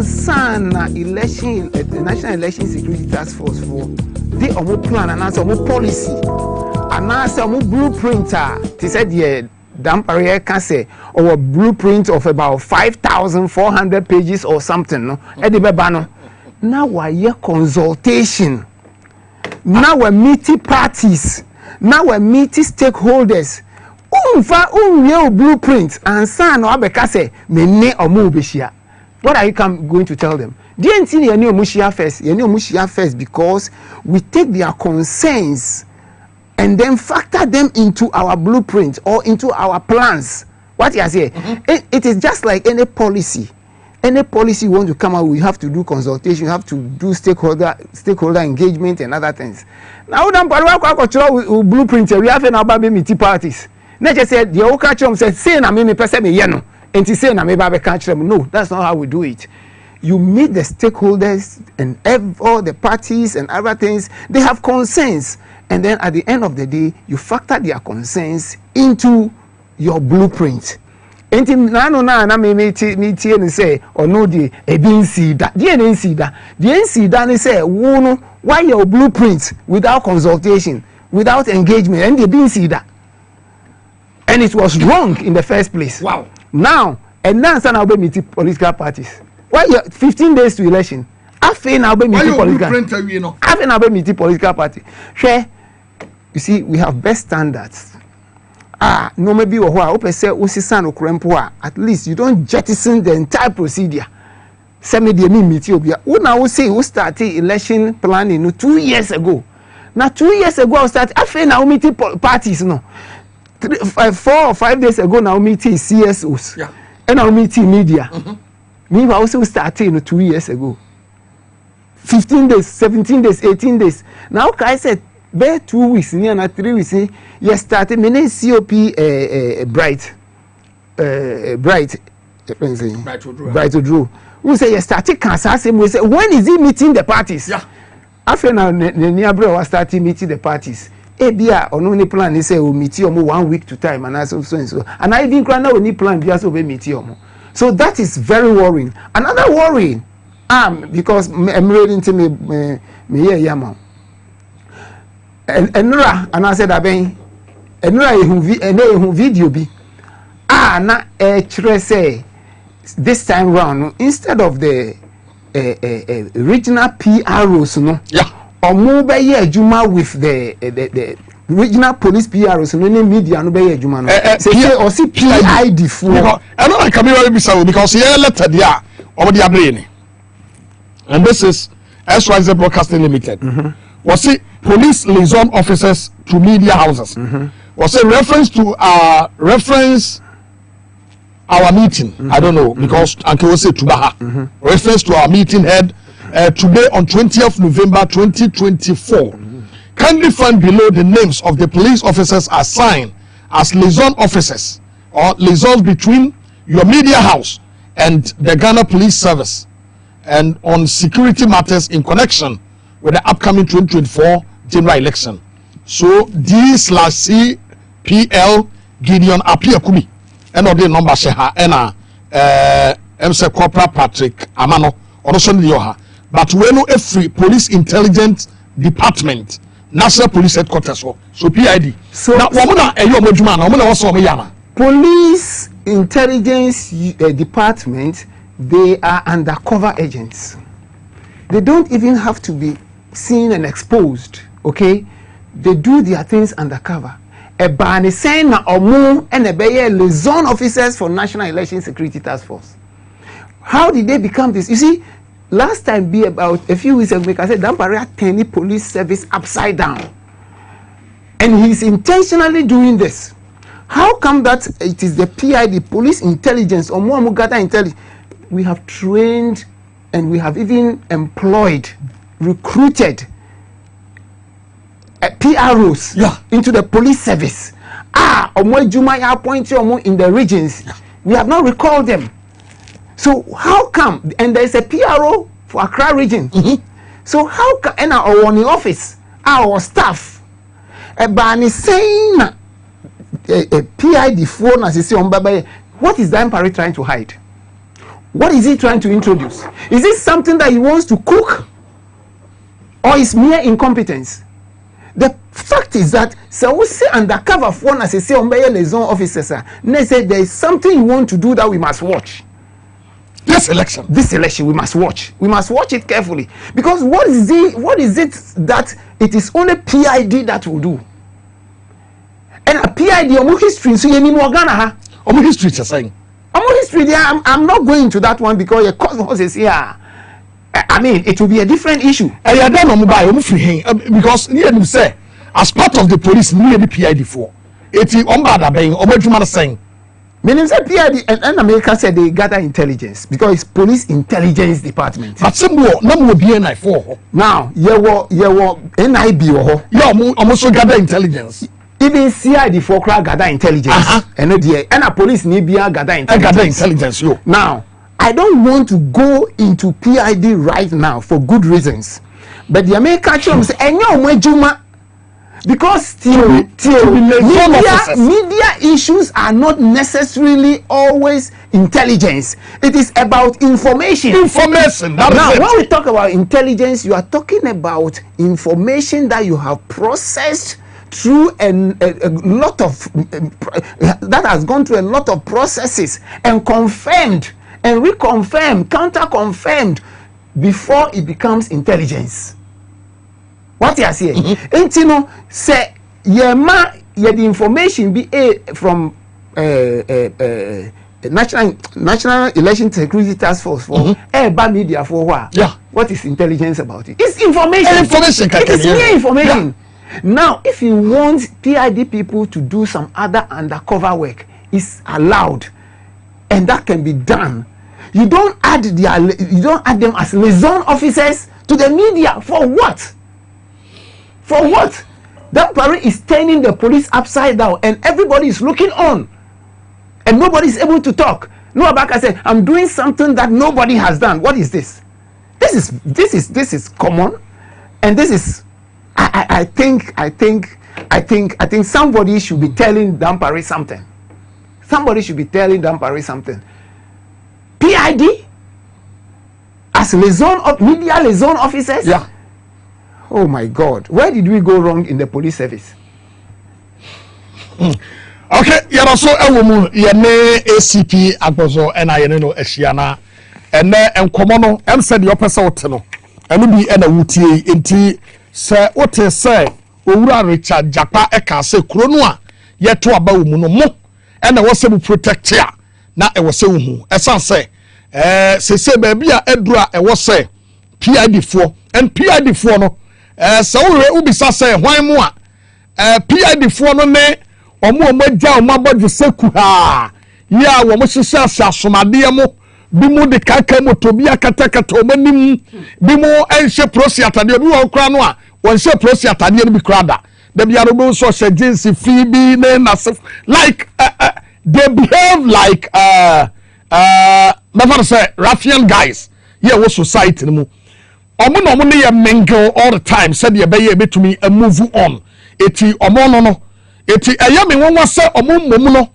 Ansana election, the National Election Security Task Force for the omo plan and answer omo policy and answer omo blueprint. They said yeah, Dampare can say or a blueprint of about 5,400 pages or something. No, now we're consultation. Now we're meeting parties. Now we're meeting stakeholders. Blueprint and son or bekase me ne omo beshia. What are you going to tell them? DNT you know mushia first. You know mushia first because we take their concerns and then factor them into our blueprint or into our plans. What you say? It is just like any policy. Any policy you want to come out, we have to do consultation, you have to do stakeholder engagement and other things. Now, we don't blueprint. We have an about meeting parties. Not just said the old catch said, say na me person me yano, and to say na me babe catch them. No, that's not how we do it. You meet the stakeholders and all the parties and other things. They have concerns, and then at the end of the day, you factor their concerns into your blueprint. Enti na me tie ni say or no the ebinsi da the NC da the NC da ni say wo no why your blueprint without consultation, without engagement, and the ebinsi da. And it was wrong in the first place. Wow. Now, and now now we meet political parties. Why 15 days to election? After now we meet political. After now we meet political party. Share. You see, we have best standards. No maybe or say at least you don't jettison the entire procedure. Semi the meet you. Who now say who started election planning 2 years ago. Now 2 years ago I started. After now meeting parties no. 4 or 5 days ago now meeting CSOs. Yeah. And now meeting media. Me also started 2 years ago. 15 days, 17 days, 18 days. Now I said be 2 weeks near na 3 weeks you started me COP bright to draw. We say you started cancer same we say when is he meeting the parties? Yeah. After now near bro was starting meeting the parties. Ebia ono ni plan ni say we meet you 1 week to time and so and so. And I even now we need plan be so we meet you. So that is very worrying. Another worry because I'm reading to me yama. Enura and I said aben enura ehu video bi na say this time round instead of the regional PROs no yeah omo be ye adwuma with the regional police PROs no ne media no be ye adwuma no say or see PID for I don't like camera be so because here letter there omo dey abre and this is SYZ Broadcasting Limited. Was it police liaison officers to media houses? Was it reference to our meeting? I don't know because Uncle was it to Baha. Reference to our meeting head today on 20th November 2024. Kindly find below the names of the police officers assigned as liaison officers or liaisons between your media house and the Ghana Police Service and on security matters in connection with the upcoming 2024 general election. So D/CPL Gideon Apiakumi and the number sheha and MC Corporal Patrick Amano also Yoha. But we know every police intelligence department, National Police Headquarters, so PID. So now police intelligence department, they are undercover agents. They don't even have to be seen and exposed, okay? They do their things undercover. Ebani saying na omu and ebeye liaison officers for National Election Security Task Force. How did they become this? You see, last time be about a few weeks ago, I said Dampare turned the police service upside down. And he's intentionally doing this. How come that it is the PID, police intelligence, or Muamugata intelligence? We have trained and we have even employed, recruited PROs into the police service. Juma appoint in the regions. We have not recalled them. So how come? And there is a PRO for Accra region. So how come? And our in office, our staff, Bani saying PID phone as you see on Baba. What is Dampare trying to hide? What is he trying to introduce? Is it something that he wants to cook? Or is mere incompetence? The fact is that so we say undercover for as say on liaison officers, they say there is something you want to do that we must watch. This election we must watch. We must watch it carefully, because what is it that it is only PID that will do? And a PID omo history so you need more Ghana ha. Omo history is saying. Omo history there, I'm not going to that one because your cause is here. I mean, it will be a different issue. Because you say, as part of the police, you need PID for. It's on bad being or saying. Meaning say PID and America said they gather intelligence because it's police intelligence department. But some more, no more BNI for. Now, you were NIB or you almost gather intelligence. Even CID for gather intelligence. And a police need gather intelligence. Now, I don't want to go into PID right now for good reasons. But the American chum say, because media issues are not necessarily always intelligence. It is about information. Now, when we talk about intelligence, you are talking about information that you have processed through a lot of that has gone through a lot of processes and confirmed and reconfirmed, counter-confirmed before it becomes intelligence. What you are saying? And you know, say the information be from National Election Security Task Force for bad media for what? Yeah. What is intelligence about it? It's information. It is mere information. Yeah. Now, if you want PID people to do some other undercover work, it's allowed, and that can be done. You don't add them as liaison officers to the media for what? For what? That parade is turning the police upside down, and everybody is looking on, and nobody is able to talk. No, Abaka said, "I'm doing something that nobody has done." What is this? This is common, and this is. I think somebody should be telling Dampare something. Somebody should be telling Dampare something. PID as media liaison officers. Yeah. Oh my God, where did we go wrong in the police service? Okay, you're so ACP Agbozo and I know Eshiana and Komono said your person and be a wutie inti say what say Owura Richard Japa eka say Kronua yet to aba mu no mo and I was able to protect here na e was hu esan say say baby a edura e was say PID4 and PID4 no so we ubisa say hwan mu a PID4 no ne omo magya omo abodwe seku ha ya wo mo hyehyɛ asomade mo bi mu de kaka motobi akatakata omanim bi mu enhye prosi atade obi won kra no a won hye prosi atade no bi krada da bia no bo so hye jeans fi bi ne na like they behave like never say ruffian guys here wo society no mu omo no mo ne mingle all the time said ye be ye betumi move on eti omo no eti eyame wonwa se omo mmom no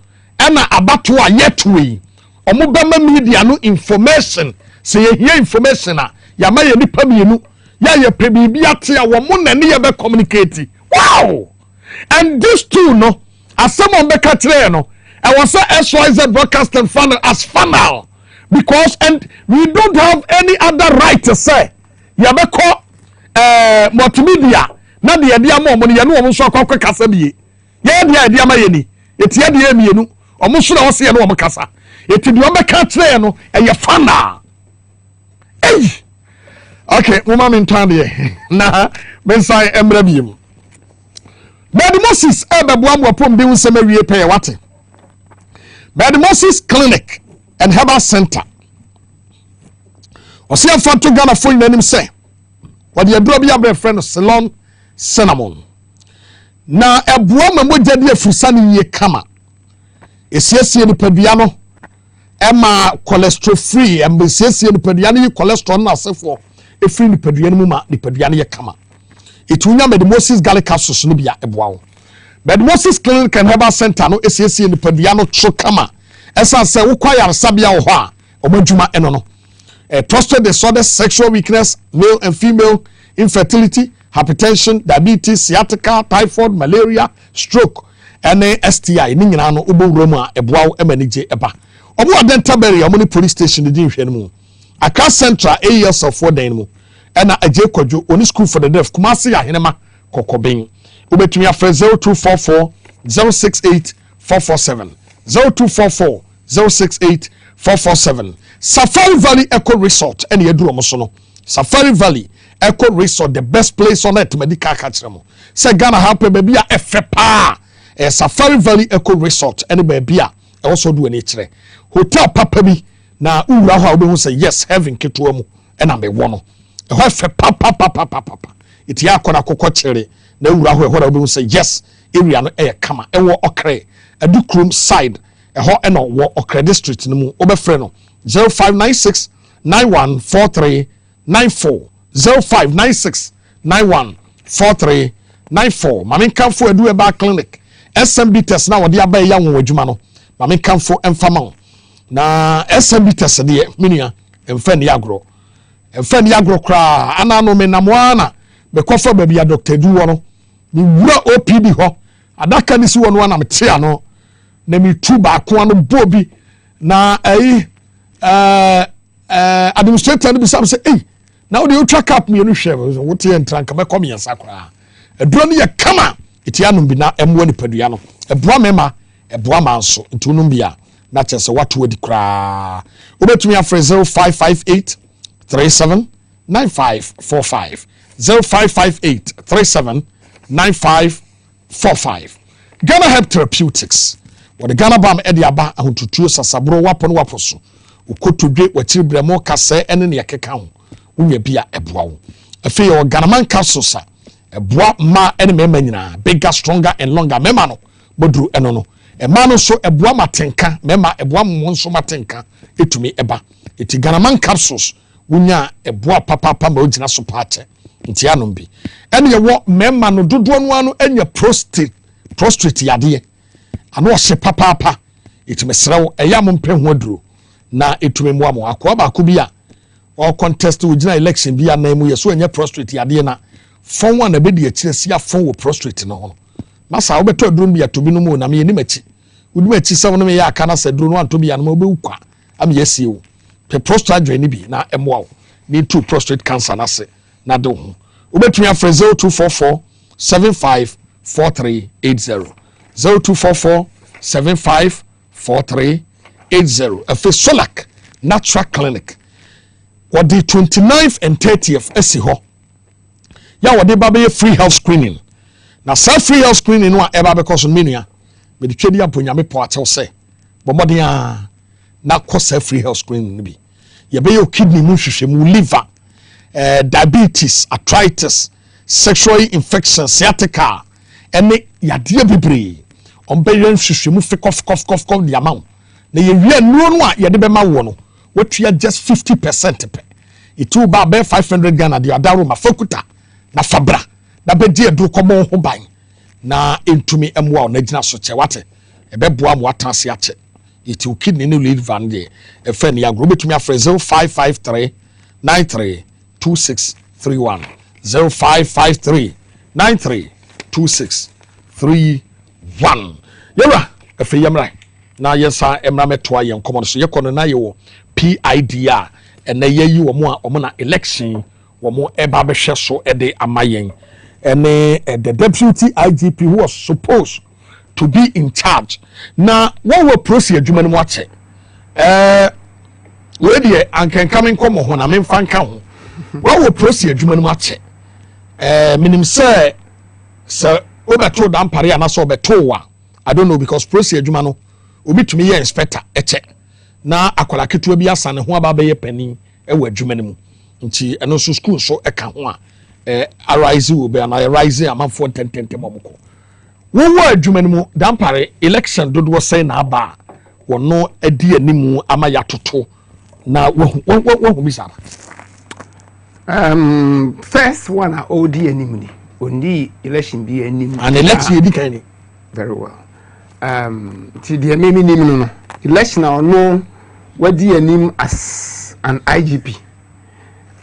na abato a yetwe omo bema media no information say ye hear information a ya ma ye nipa mienu ya ye pe bibia te a wo mo na ne ye be communicate. Wow. And this two no as someone be katre no I was say SYZ broadcasting funnel as funnel because and we don't have any other right to say ya be call multimedia na de dia mo mo ye no mo so akwa kasa bie ye dia ma ye ni etie dia mienu omo so na wo se ye no omo kasa eti de omo ka kire no eye fana eh okay mama mentande na bensai emra biem Bad Moses ebeboa pom bi nsem awie pay wate Bad Moses Clinic and Herbal Center Osia Fanto Ghana for nanim say what the adro bi abre friend Ceylon cinnamon na eboa mamogya de afusane ye kama esiesie ni padua no ema cholesterol free esiesie ni padua no cholesterol na asefo e free ni padua no mu ma ni padua no ye kama etunya Bad Moses garlic capsules no bia eboa wo Bad Moses Clinic and Herbal Center no esiesie ni padua no tso kama esa se wo kwayar sabia wo ho a Omojuma enono. Prostate disorders, sexual weakness, male and female infertility, hypertension, diabetes, sciatica, typhoid, malaria, stroke, and STI. Ni nyina no obo wurama eboaw emanije eba. Obo adenta beri omoni police station di nhwe mu. Accra Central AES of 4 dan mu. Ena aje kwadwo oni school for the deaf Kumasi ya henema kokoben. Ubetumi afre 0244 068 447 0244 068 447. Safari Valley Eco Resort and Yedru Mosono. Safari Valley Eco Resort, the best place on earth. Medical Katramo. Say Ghana help baby a FPA. Safari Valley Eco Resort and baby also do any tre. Hotel Papa bi na ura ho we say yes heaven ketuamu and am be wono. E ho FPA. It ya kona kokko chere na ura ho we say yes area no e kama e wo okre Adukrum side e ho e no wo okre district no mu obefre no 0596 9143 94 0596 9143 94 Mame Kamfo edu eba clinic SMB test na wode aba ya won adwuma no Mame Kamfo emfama na SMB test de minia emfa ni agro kra ana no menamwana be kofa ba bia Dr. Duwo no ni wura OPD ho adaka ni si wono na mete ano na mi tu ba ko ano bobi na administrator no bi sam say na wo de ultra cap me no hwe wo te entranka me kom yensa kra aduro no ye kama etia no bi na emwo ni padua no eboa mema eboa manso ntunum bia na chese wato odi kra obetumi afre 0558 37 9545 0558 37 9545 Ghana Help Therapeutics what the Ghana Bam Ediaba ahuntutuo sasabro wapo no waposo ukotodwe wachiribre mo kase ene ne yakeka ho unye bia eboa wo afei o Ghana man capsules eboa ma ene mema nyina bigger stronger and longer mema no bodru eno no ema no so eboa matenka mema eboa mo nso matenka etumi eba eti Ghana man capsules wunya eboa papa ma ogina so paache nti anom bi ene ye wo mema no dodo no anu enya prostrate yade ano ohye papa etumi serew eya mo mpɛ ho aduro na etumi mu amo akwa ba ko bi a o contest ogina election bi anan mu ye so enya prostrate yade na fon wa na be de akire sia fon wo prostrate no ho masa wo beto aduro bi atobi no mu na me ni machi wudi machi sɛ wo no me ya aka na sɛ aduro no anto bi ya no be ukwa am yesie wo pe prostrate dwe ni bi na emwa wo ni to prostate cancer na se na de ho obetumi afre 0244 754380 0244 754380 afi Solak Natural Clinic what the 29th and 30th esi ho ya what the baby free health screening na sa free health screening no eba because menua me de twedi aponya me po atew se bomodin a na kosa free health screening bi ye be your kidney mu hwehwe mu liver diabetes arthritis sexual infection sciatica ene yade bebre on be yen hwehwe mu fe cough the amount na ye wi anu no a ye de be ma wo no watua just 50% pe itu ba be 500 Ghana de adaro ma fakuta na fabra na be die duro komo ho ban na entumi emwa na gina so che wate e be boa mo atanse ache itu kidney no liver de e fa ni agro betumi afre 0553 93 2631 0553 93 2631 yera efe yamra na yesa emra metoa yen komo so ye kono na ye wo PIDA ene yeyi wo mo a omo na election wo mo eba be hwe so e de amayen ene the deputy IGP who was supposed to be in charge na what will proceed adwuma no mo ache we de anken coming komo ho na memfa nka ho what will proceed adwuma no mo ache minim say obeto dampare ana so obeto wa I don't know because proceed adwuma no obi tumi ye inspector eche na akwala ketua bi asane ho aba be ye pani e wa adwuma no mu nti eno so school so eka ho a arise will be an arise amanfo tentente momko wo wa adwuma no mu dampare election dodo say na aba wono adi animu ama yatoto na wo bisara first one a odi animu ni election bi animu an election edi kan ni very well ti de memi nim no election no what do you name as an IGP?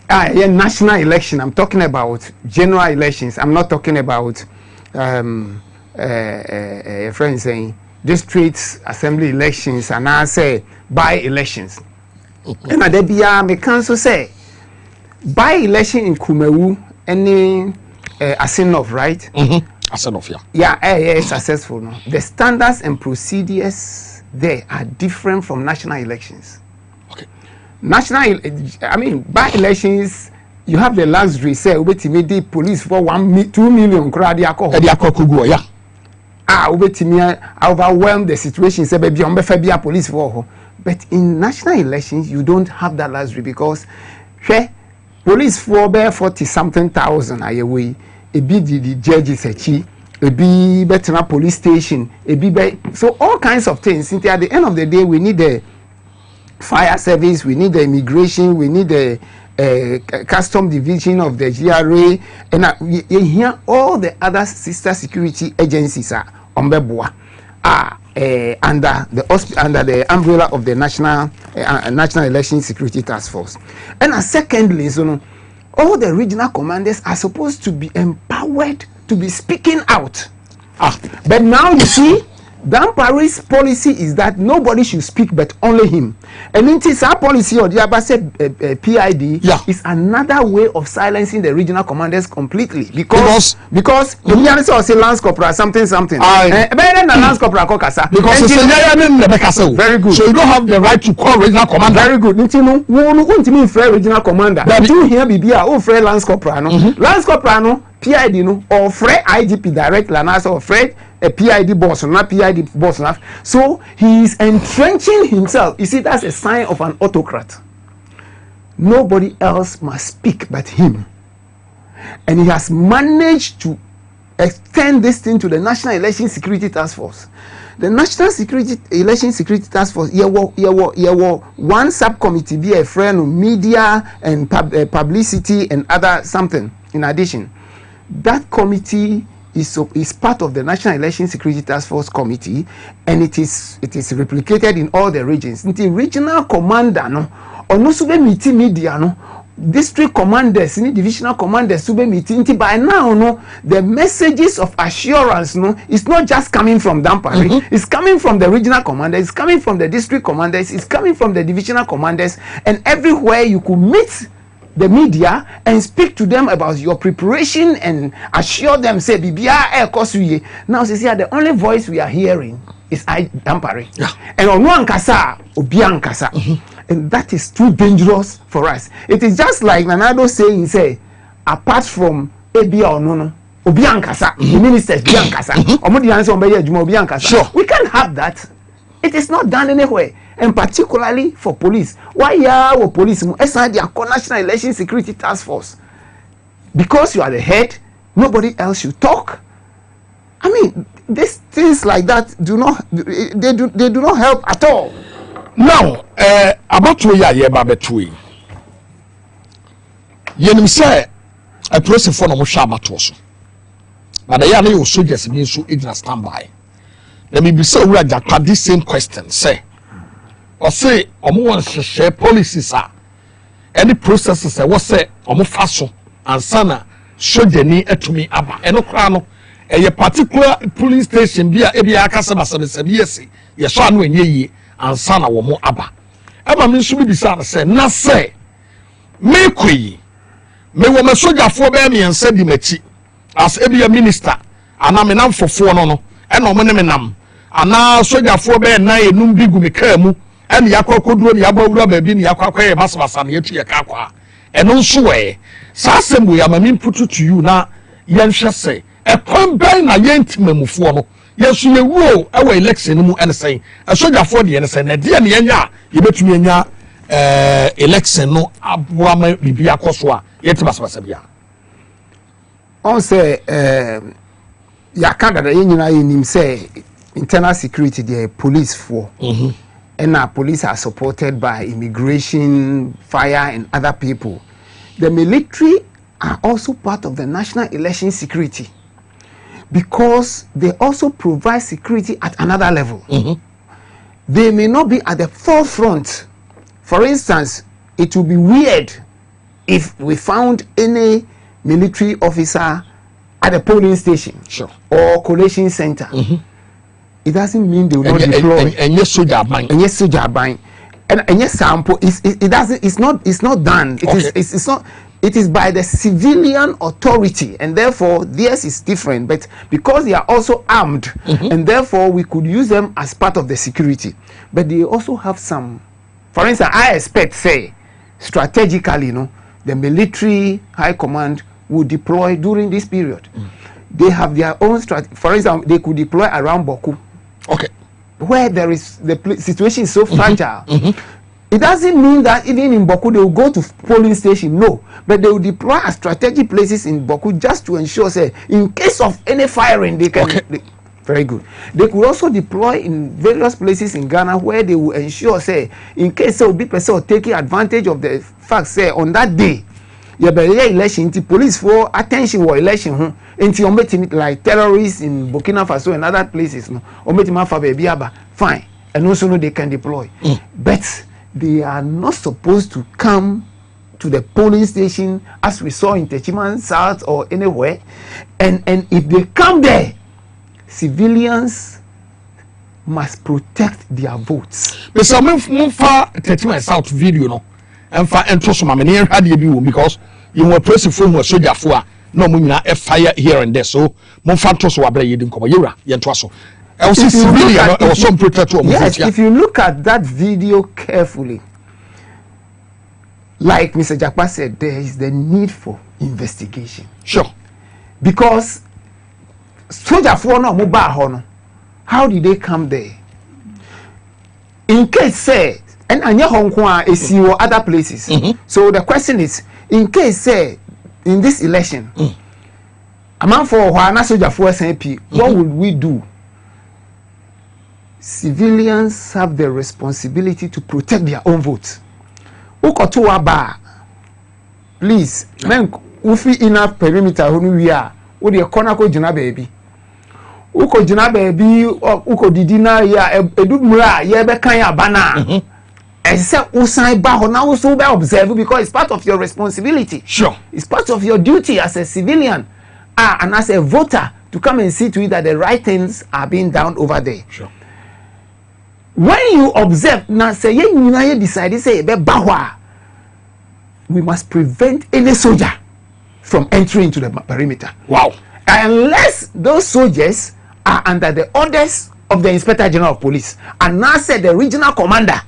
Yeah, national election. I'm talking about general elections. I'm not talking about friends saying district assembly elections and I say by elections. And there be me council say by election in Kumewu any Asinov, right? Asinov, yeah, successful. No? The standards and procedures there are different from national elections. Okay. I mean, by elections, you have the luxury, say, the police for 2 million crowd, yeah. Overwhelm the situation, say, baby, I'm a police for. But in national elections, you don't have that luxury because, police for 40-something thousand a way, a be the judges a chi, a be better police station, a be so all kinds of things. At the end of the day, we need the fire service, we need the immigration, we need the custom division of the GRA, and you hear all the other sister security agencies are on Beboa under the umbrella of the National Election Security Task Force. And secondly, so all the regional commanders are supposed to be empowered to be speaking out. But now you see, Dan Paris' policy is that nobody should speak but only him. And it is our policy or the Abase PID is another way of silencing the regional commanders completely. Because the say Lance Corporal something. Lance Corporal Kokasa. Because very good. So you don't have the right to call regional commander. Very good. You won't mean fair regional commander. But you hear Bibia or Fred Lance Corporal. Lance Corporal PID or Fred IGP direct Lanas or Fred a PID boss, not PID boss enough. So he is entrenching himself. You see, that's a sign of an autocrat. Nobody else must speak but him. And he has managed to extend this thing to the National Election Security Task Force. The National Election Security Task Force, there were one subcommittee, be a friend of media and publicity and other something in addition. That committee is part of the National Election Security Task Force Committee, and it is replicated in all the regions. The regional commander, no, or no sube meeting media, no, district commanders, divisional commanders, sube meeting. By now, no, the messages of assurance, no, it's not just coming from Dampari. It's coming from the regional commanders. It's coming from the district commanders. It's coming from the divisional commanders, and everywhere you could meet the media and speak to them about your preparation and assure them, say, now, see, the only voice we are hearing is Dampari. And on one kasa, Obian kasa. And that is too dangerous for us. It is just like Nanado saying, say, apart from Ebia or Nono, Obian kasa, the ministers, Obian kasa, Obian kasa. Sure. We can't have that. It is not done anywhere. And particularly for police. Why are police inside the National Election Security Task Force? Because you are the head, nobody else should talk. I mean, these things like that do not help at all. Now, about we are here, Babetui. Yenim say a person for no shabatos. But the yana you soldiers being so ignorant standby. Let me be so read that this same question say. Or say, omo share policies are any processes I was say omo faso and sana sojeni etumi aba eno kra no a particular police station bia ebia akasa basabesabiyesi ye so anu enye yi and sana wo mo aba aba me nso bi sa say na say me kwi me wo me sojafo be me ensa di machi as ebia minister ana me nam fofo no ena omo ne me nam ana sojafo be na enum bi gu me ka mu and Yakokudu, Yabawura, baby, Yakwa, Masasa, Yetu Yakwa, and also way. Sassem, we am a put to you now, Yan shall say, a point bang a yantimum for. Yes, you will away election and say, a soldier for the innocent, a dear Yanya, you bet me election no Abuama Libya Koswa, yet Masabia. Also, Yakanda, the Union in him say, internal security, the police for. And our police are supported by immigration, fire, and other people. The military are also part of the national election security because they also provide security at another level. They may not be at the forefront for instance, it would be weird if we found any military officer at a polling station or collation center. It doesn't mean they will not deploy. And yes, soldier buying. And yes, soldier buying. And yes, sample. It doesn't. It's not done. It's not. It is by the civilian authority, and therefore theirs is different. But because they are also armed, and therefore we could use them as part of the security. But they also have some. For instance, I expect, say, strategically, the military high command will deploy during this period. They have their own strategy. For example, they could deploy around Boku. Okay. Where there is the situation is so fragile. It doesn't mean that even in Boku they will go to polling station. No, but they will deploy at strategic places in Boku just to ensure, say, in case of any firing, they can. Very good. They could also deploy in various places in Ghana where they will ensure, say, in case there will be person taking advantage of the fact, say, on that day, you have election, the police for attention or election, like terrorists in Burkina Faso and other places, fine, and also they can deploy. But they are not supposed to come to the polling station as we saw in Techiman South or anywhere, and if they come there, civilians must protect their votes. Mr. Mumfa Techiman South video no, and for entrust my many had you because you were pressing from a soldier for no munina a fire here and there. So Mumfa toss wabre you didn't come yura yentwaso. Yes, if you look at that video carefully, like Mr. Jakpa said, there is the need for investigation. Sure. Because soldier for no mobile honor, how did they come there? In case say, and anya Hong Kong is or other places. So the question is, in case say in this election, a man for Wana soldier for SNP, what would we do? Civilians have the responsibility to protect their own votes. Please, men ufi enough perimeter who we are. Odi e corner ko jina baby. Uko jina baby uko didina ya edumura ye be kan ya bana. Except usan ba ho na so be observe because it's part of your responsibility. Sure. It's part of your duty as a civilian and as a voter to come and see to it that the right things are being done over there. Sure. When you observe, now say you decide say we must prevent any soldier from entering into the perimeter. Wow. Unless those soldiers are under the orders of the Inspector General of Police and now say the regional commander.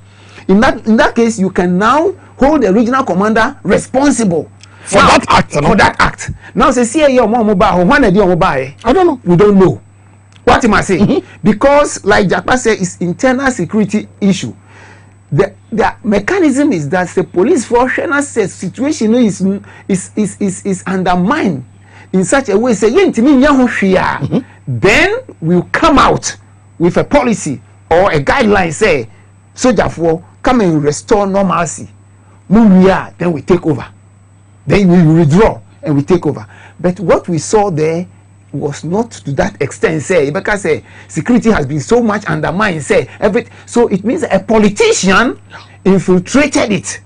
In that case, you can now hold the regional commander responsible for that act. For that act. Now say see your mobile. When are mobile? I don't know. We don't know. What am I saying? Because, like Jakpa said, it's internal security issue. The mechanism is that the police force situation is undermined in such a way. Say, then we'll come out with a policy or a guideline. Say, soldier for come and restore normalcy. Then we take over. Then we withdraw and we take over. But what we saw there was not to that extent. Say because security has been so much undermined. Say so it means a politician infiltrated it.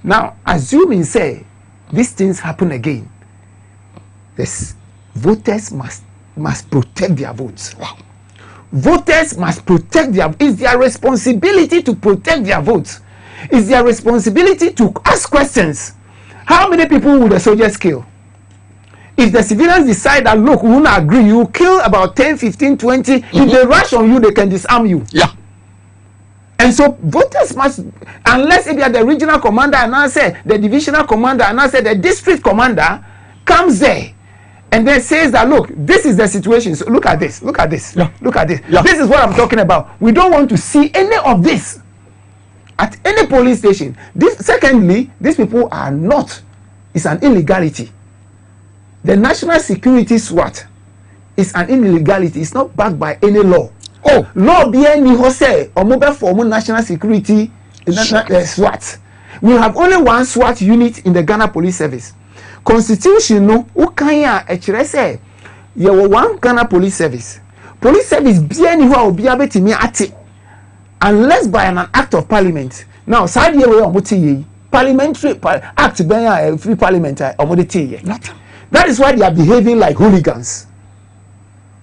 Now assuming say these things happen again, the voters must protect their votes. Wow. Voters must protect their. It's their responsibility to protect their votes. It's their responsibility to ask questions. How many people will the soldiers kill? If the civilians decide that, look, we won't agree, you kill about 10, 15, 20. If they rush on you, they can disarm you. Yeah. And so voters must, unless if you are the regional commander and I say the divisional commander and I say the district commander comes there and then says that, look, this is the situation. So look at this. Look at this. Yeah. Look at this. Yeah. This is what I'm talking about. We don't want to see any of this at any police station. Secondly, these people are not. It's an illegality. The national security SWAT is an illegality. It's not backed by any law. Oh, law be any hose or mobile form national security SWAT. We have only one SWAT unit in the Ghana Police Service. Constitution no ukanya say you one Ghana Police Service. Police service be any who will be able to me at it unless by an act of parliament now side year we omo parliamentary act ben free parliament omo de tie. That is why they are behaving like hooligans.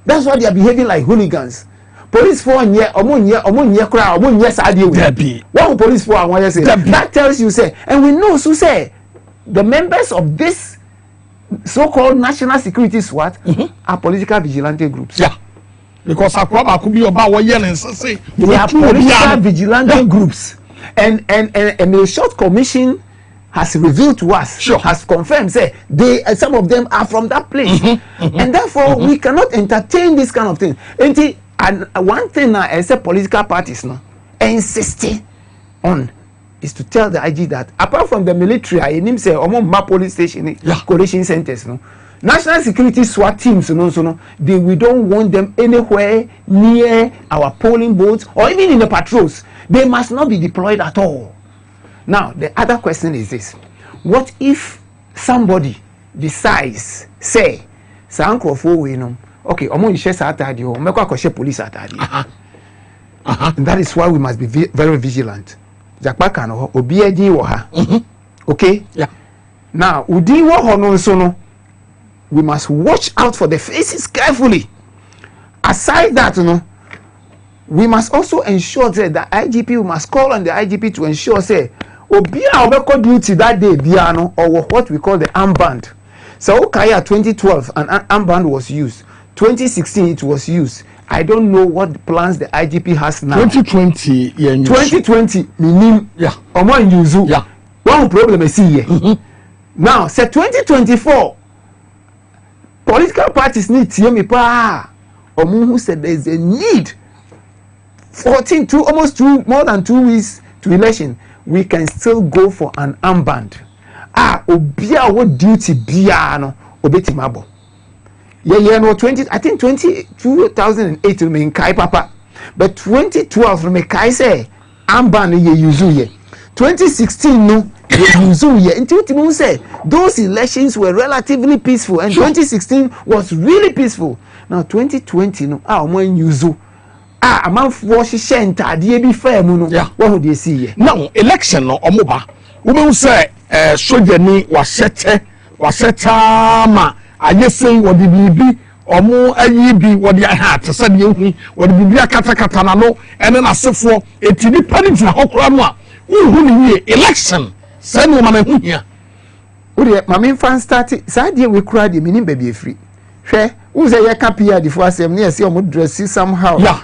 That's why they are behaving like hooligans. Police for omo kra omo side we. One police for one say that tells you say, and we know so say the members of this so-called national security SWAT are political vigilante groups. Yeah. Because Akwaba could be about 1 year and say they are political vigilante groups. And the short commission has revealed to us, has confirmed, say some of them are from that place. And therefore we cannot entertain this kind of thing. And one thing as a political parties no insisting on is to tell the IG that apart from the military, I name say Omomba police station, correction centers, no national security SWAT teams, we don't want them anywhere near our polling booths or even in the patrols. They must not be deployed at all. Now the other question is this: what if somebody decides, say, okay, police atadi. And that is why we must be very vigilant. Okay? Yeah. Now, we must watch out for the faces carefully. Aside that, we must also ensure that the IGP, we must call on the IGP to ensure, say, Obia duty that day, or what we call the armband. So, okay, 2012, an armband was used. 2016, it was used. I don't know what plans the IGP has now. 2020, 2020, meaning, yeah, yeah. One problem is here. Now, say 2024, political parties need to who said there is a need. 14 to almost more than 2 weeks to election, we can still go for an armband. Obia what duty biano obetimabo. Yeah, no 2008 remain kai papa, but 2012 remain kai say armband ye yuzu ye. 2016 no ye yuzu ye. Until Timu say those elections were relatively peaceful, and 2016 was really peaceful. Now 2020 no omo yuzu. A man for she shenta de bi fair mu no. What would you see ye? Now election no omoba. Women say soldier ni waseta ma ayesen wodi bibi omo ayi bi wodi aha te se de hu wodi bibi akata na no ene na sefo etini party na hokora no a hu ni wie election se no ma na hu hia odi ma me fan start sa de we kura de minim ba bi afri hwe wo say ye ka PID fo asem na yesi omo dress somehow. Yeah.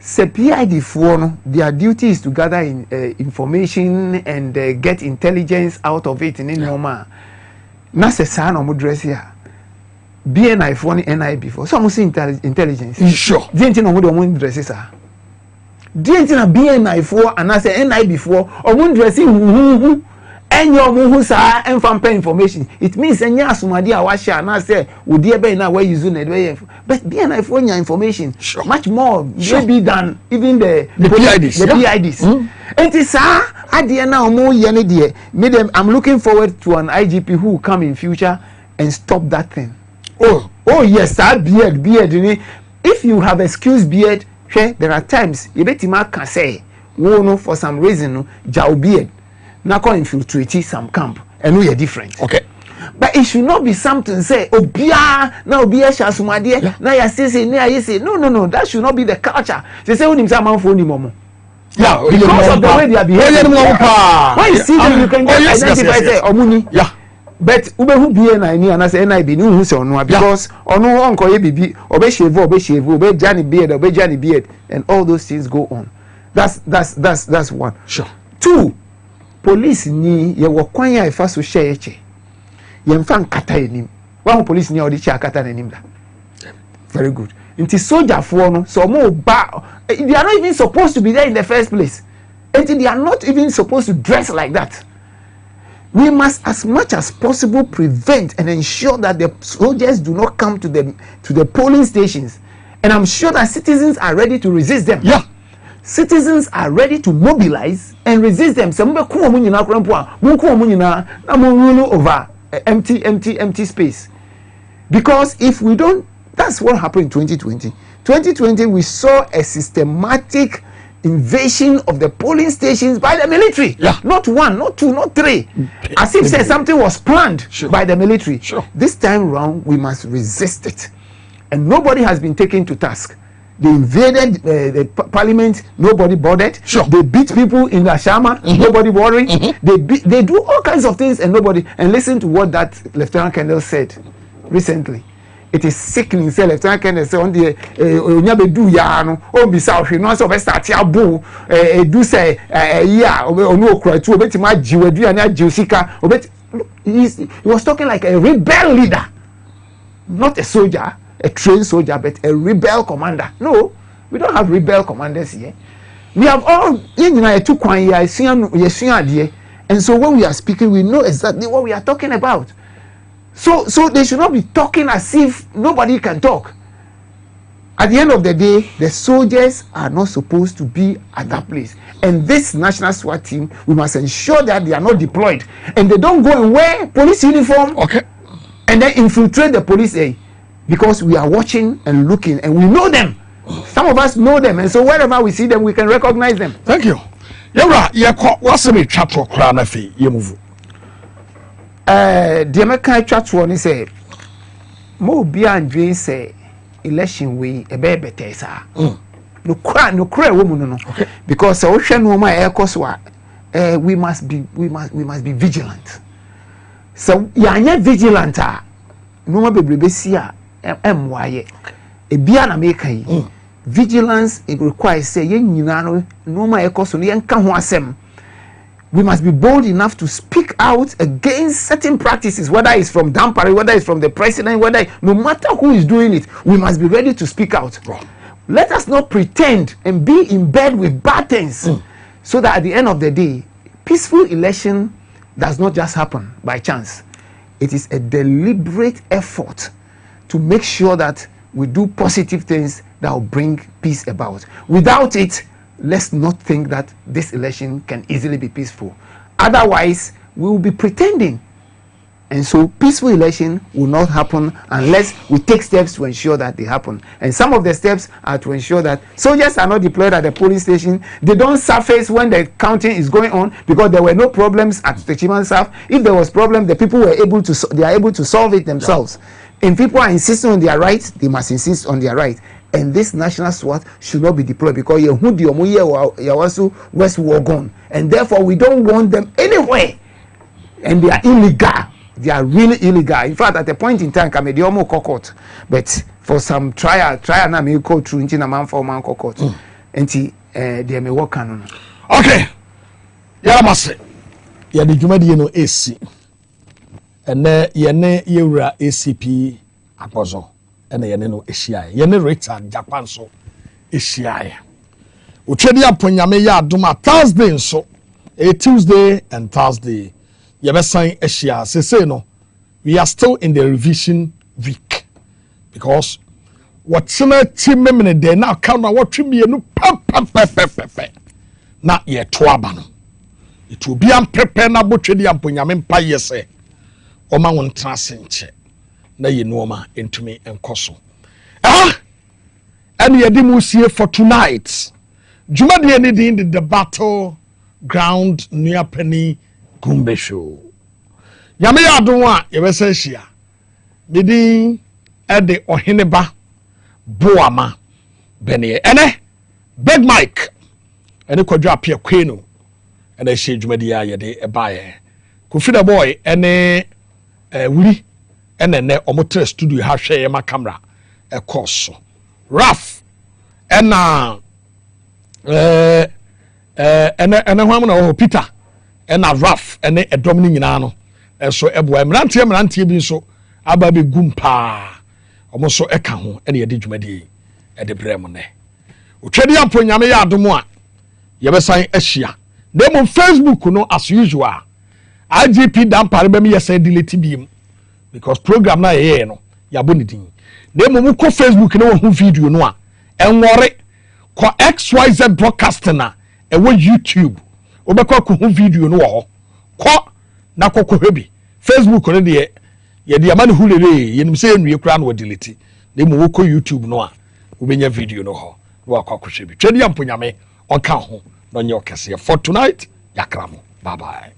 Se PID for no, their duty is to gather information and get intelligence out of it in normal. Na se sa no mo dress here. BNI for ni NIB for. So mo see intelligence. Sure. Didn't no mo do mo dress sa. Didn't na BNI for and na say NIB for o mo dress hu enyo mo hu sa enfam pay information. It means enya asumade a wa share na say odi ebe na we use na dey. But BNI for nya information much more maybe than even the PIDs. The PIDs. And it's ade na omo ye ne de. I'm looking forward to an IGP who will come in future and stop that thing. Oh yes, that beard. If you have excused beard, there are times you betima can say, no, for some reason, jaw beard. Now can infiltrate some camp and we are different. Okay. But it should not be something say, oh bia, now bia shasumadi, now you say, no, that should not be the culture. They say when man for momo. Yeah, because of the way they are behaving. When you see them, you can just identify say omuni. Yeah. But ube who be na ni and say NIB ni who say onwa because onu onko ye bibi obe shave obe jani beard and all those things go on. That's one. Sure. 2, police ni ye wo kwan ya ifa so share eche. Ye mfa nkata enim. One police ni odi chi akata enim da. Very good. Inti soldier for no so mo ba they are not even supposed to be there in the first place. Until they are not even supposed to dress like that. We must, as much as possible, prevent and ensure that the soldiers do not come to the polling stations. And I'm sure that citizens are ready to resist them. Yeah. Citizens are ready to mobilize and resist them. Over empty space. Because if we don't, that's what happened in 2020. 2020, we saw a systematic invasion of the polling stations by the military. Yeah. Not 1, not 2, not 3. As if say something was planned by the military. This time round, we must resist it. And nobody has been taken to task. They invaded the parliament, nobody bothered. They beat people in the Ashama, nobody worried. They do all kinds of things and nobody. And listen to what that Lieutenant Colonel said recently. It is sickening. Say Lieutenant Colonel say on the onyabe do ya no o bisa ohwe no so be start abo do say ya onu okura tu obetima jiwadu ya na jiusika obet. He was talking like a rebel leader, not a soldier. A trained soldier, but a rebel commander. No, we don't have rebel commanders here. We have all, and so when we are speaking, we know exactly what we are talking about. So they should not be talking as if nobody can talk. At the end of the day, the soldiers are not supposed to be at that place. And this national SWAT team, we must ensure that they are not deployed. And they don't go and wear police uniform and then infiltrate the police because we are watching and looking and we know them. Some of us know them, and so wherever we see them, we can recognize them. Thank you. What's the chapter crown of you move? The American church one is a more beyond dream say election we a baby tesa. No cry woman no. Because ocean woman air coswa we must be vigilant. So yanya vigilant no ma bebrebe sia emwaye ebia na make yi vigilance it requires say yen nyina no ma ekoso no yen ka ho asem. We must be bold enough to speak out against certain practices, whether it's from Dampare, whether it's from the president, no matter who is doing it, we must be ready to speak out. Let us not pretend and be in bed with bad things, so that at the end of the day, peaceful election does not just happen by chance. It is a deliberate effort to make sure that we do positive things that will bring peace about. Without it, let's not think that this election can easily be peaceful. Otherwise, we will be pretending. And so peaceful election will not happen unless we take steps to ensure that they happen. And some of the steps are to ensure that soldiers are not deployed at the polling station. They don't surface when the counting is going on, because there were no problems at the Chimansaf. If there was problem, the people were able to they are able to solve it themselves. And people are insisting on their rights, they must insist on their right. And this national SWAT should not be deployed because Yawasu West Wagon. And therefore we don't want them anywhere. And they are illegal. They are really illegal. In fact, at a point in time, Kamediomo Kokot. But for some trial na me go through into man for man Kokot. And they may work on. Okay. Yaramase. Ya di jumadi no AC. And yene yura ACP apozo. And yene no Asia. Yene Richard Japan so Asia. Uchedi aponyame ya aduma Thursday so. A Tuesday and Thursday. Yebesan Asia. Say no. We are still in the revision week. Because what's in a team member there now count on what me no na ye toabano. It will be unprepared na butchedi aponyame mpa yese. Oma won transenche. Na ye noma into me and koso. And yedimusie for tonight. Jumadi any in the battle ground near Penny Gumbe show. Yame ya donwa yebese hia. Didi ede oheneba boama bene ene Big Mike ene kwadwa apia kwenu ene hie dwumadi ya yede ebaye. Kofida boy ene wuri ene ne omotre studio ha hwe ma camera ekoso. Raf ena ene hwamu na Peter ena Raf ene edom ni nyina no so eboa mrantie bi so aba be gumpa omo so eka ho ene yede dwumadi ede brem ne otwedi aponyame ya adom a yebesan ahia dem Facebook no as usual IGP Dampare be me yesa delete biem because program na ye no yabo ne din dem mu ko Facebook na wo video no a enwore ko XYZ broadcasting na ewo YouTube obekọ ko hu video no wo ko na kokko hebi Facebook no de ye de amane hulere yenim se enue kura na delete dem wo ko YouTube no a obenya video no ho no akọ hwebi twedi amponyame ɔka ho na ɔnyɛ ɔkɛseɛ for tonight yakramo bye bye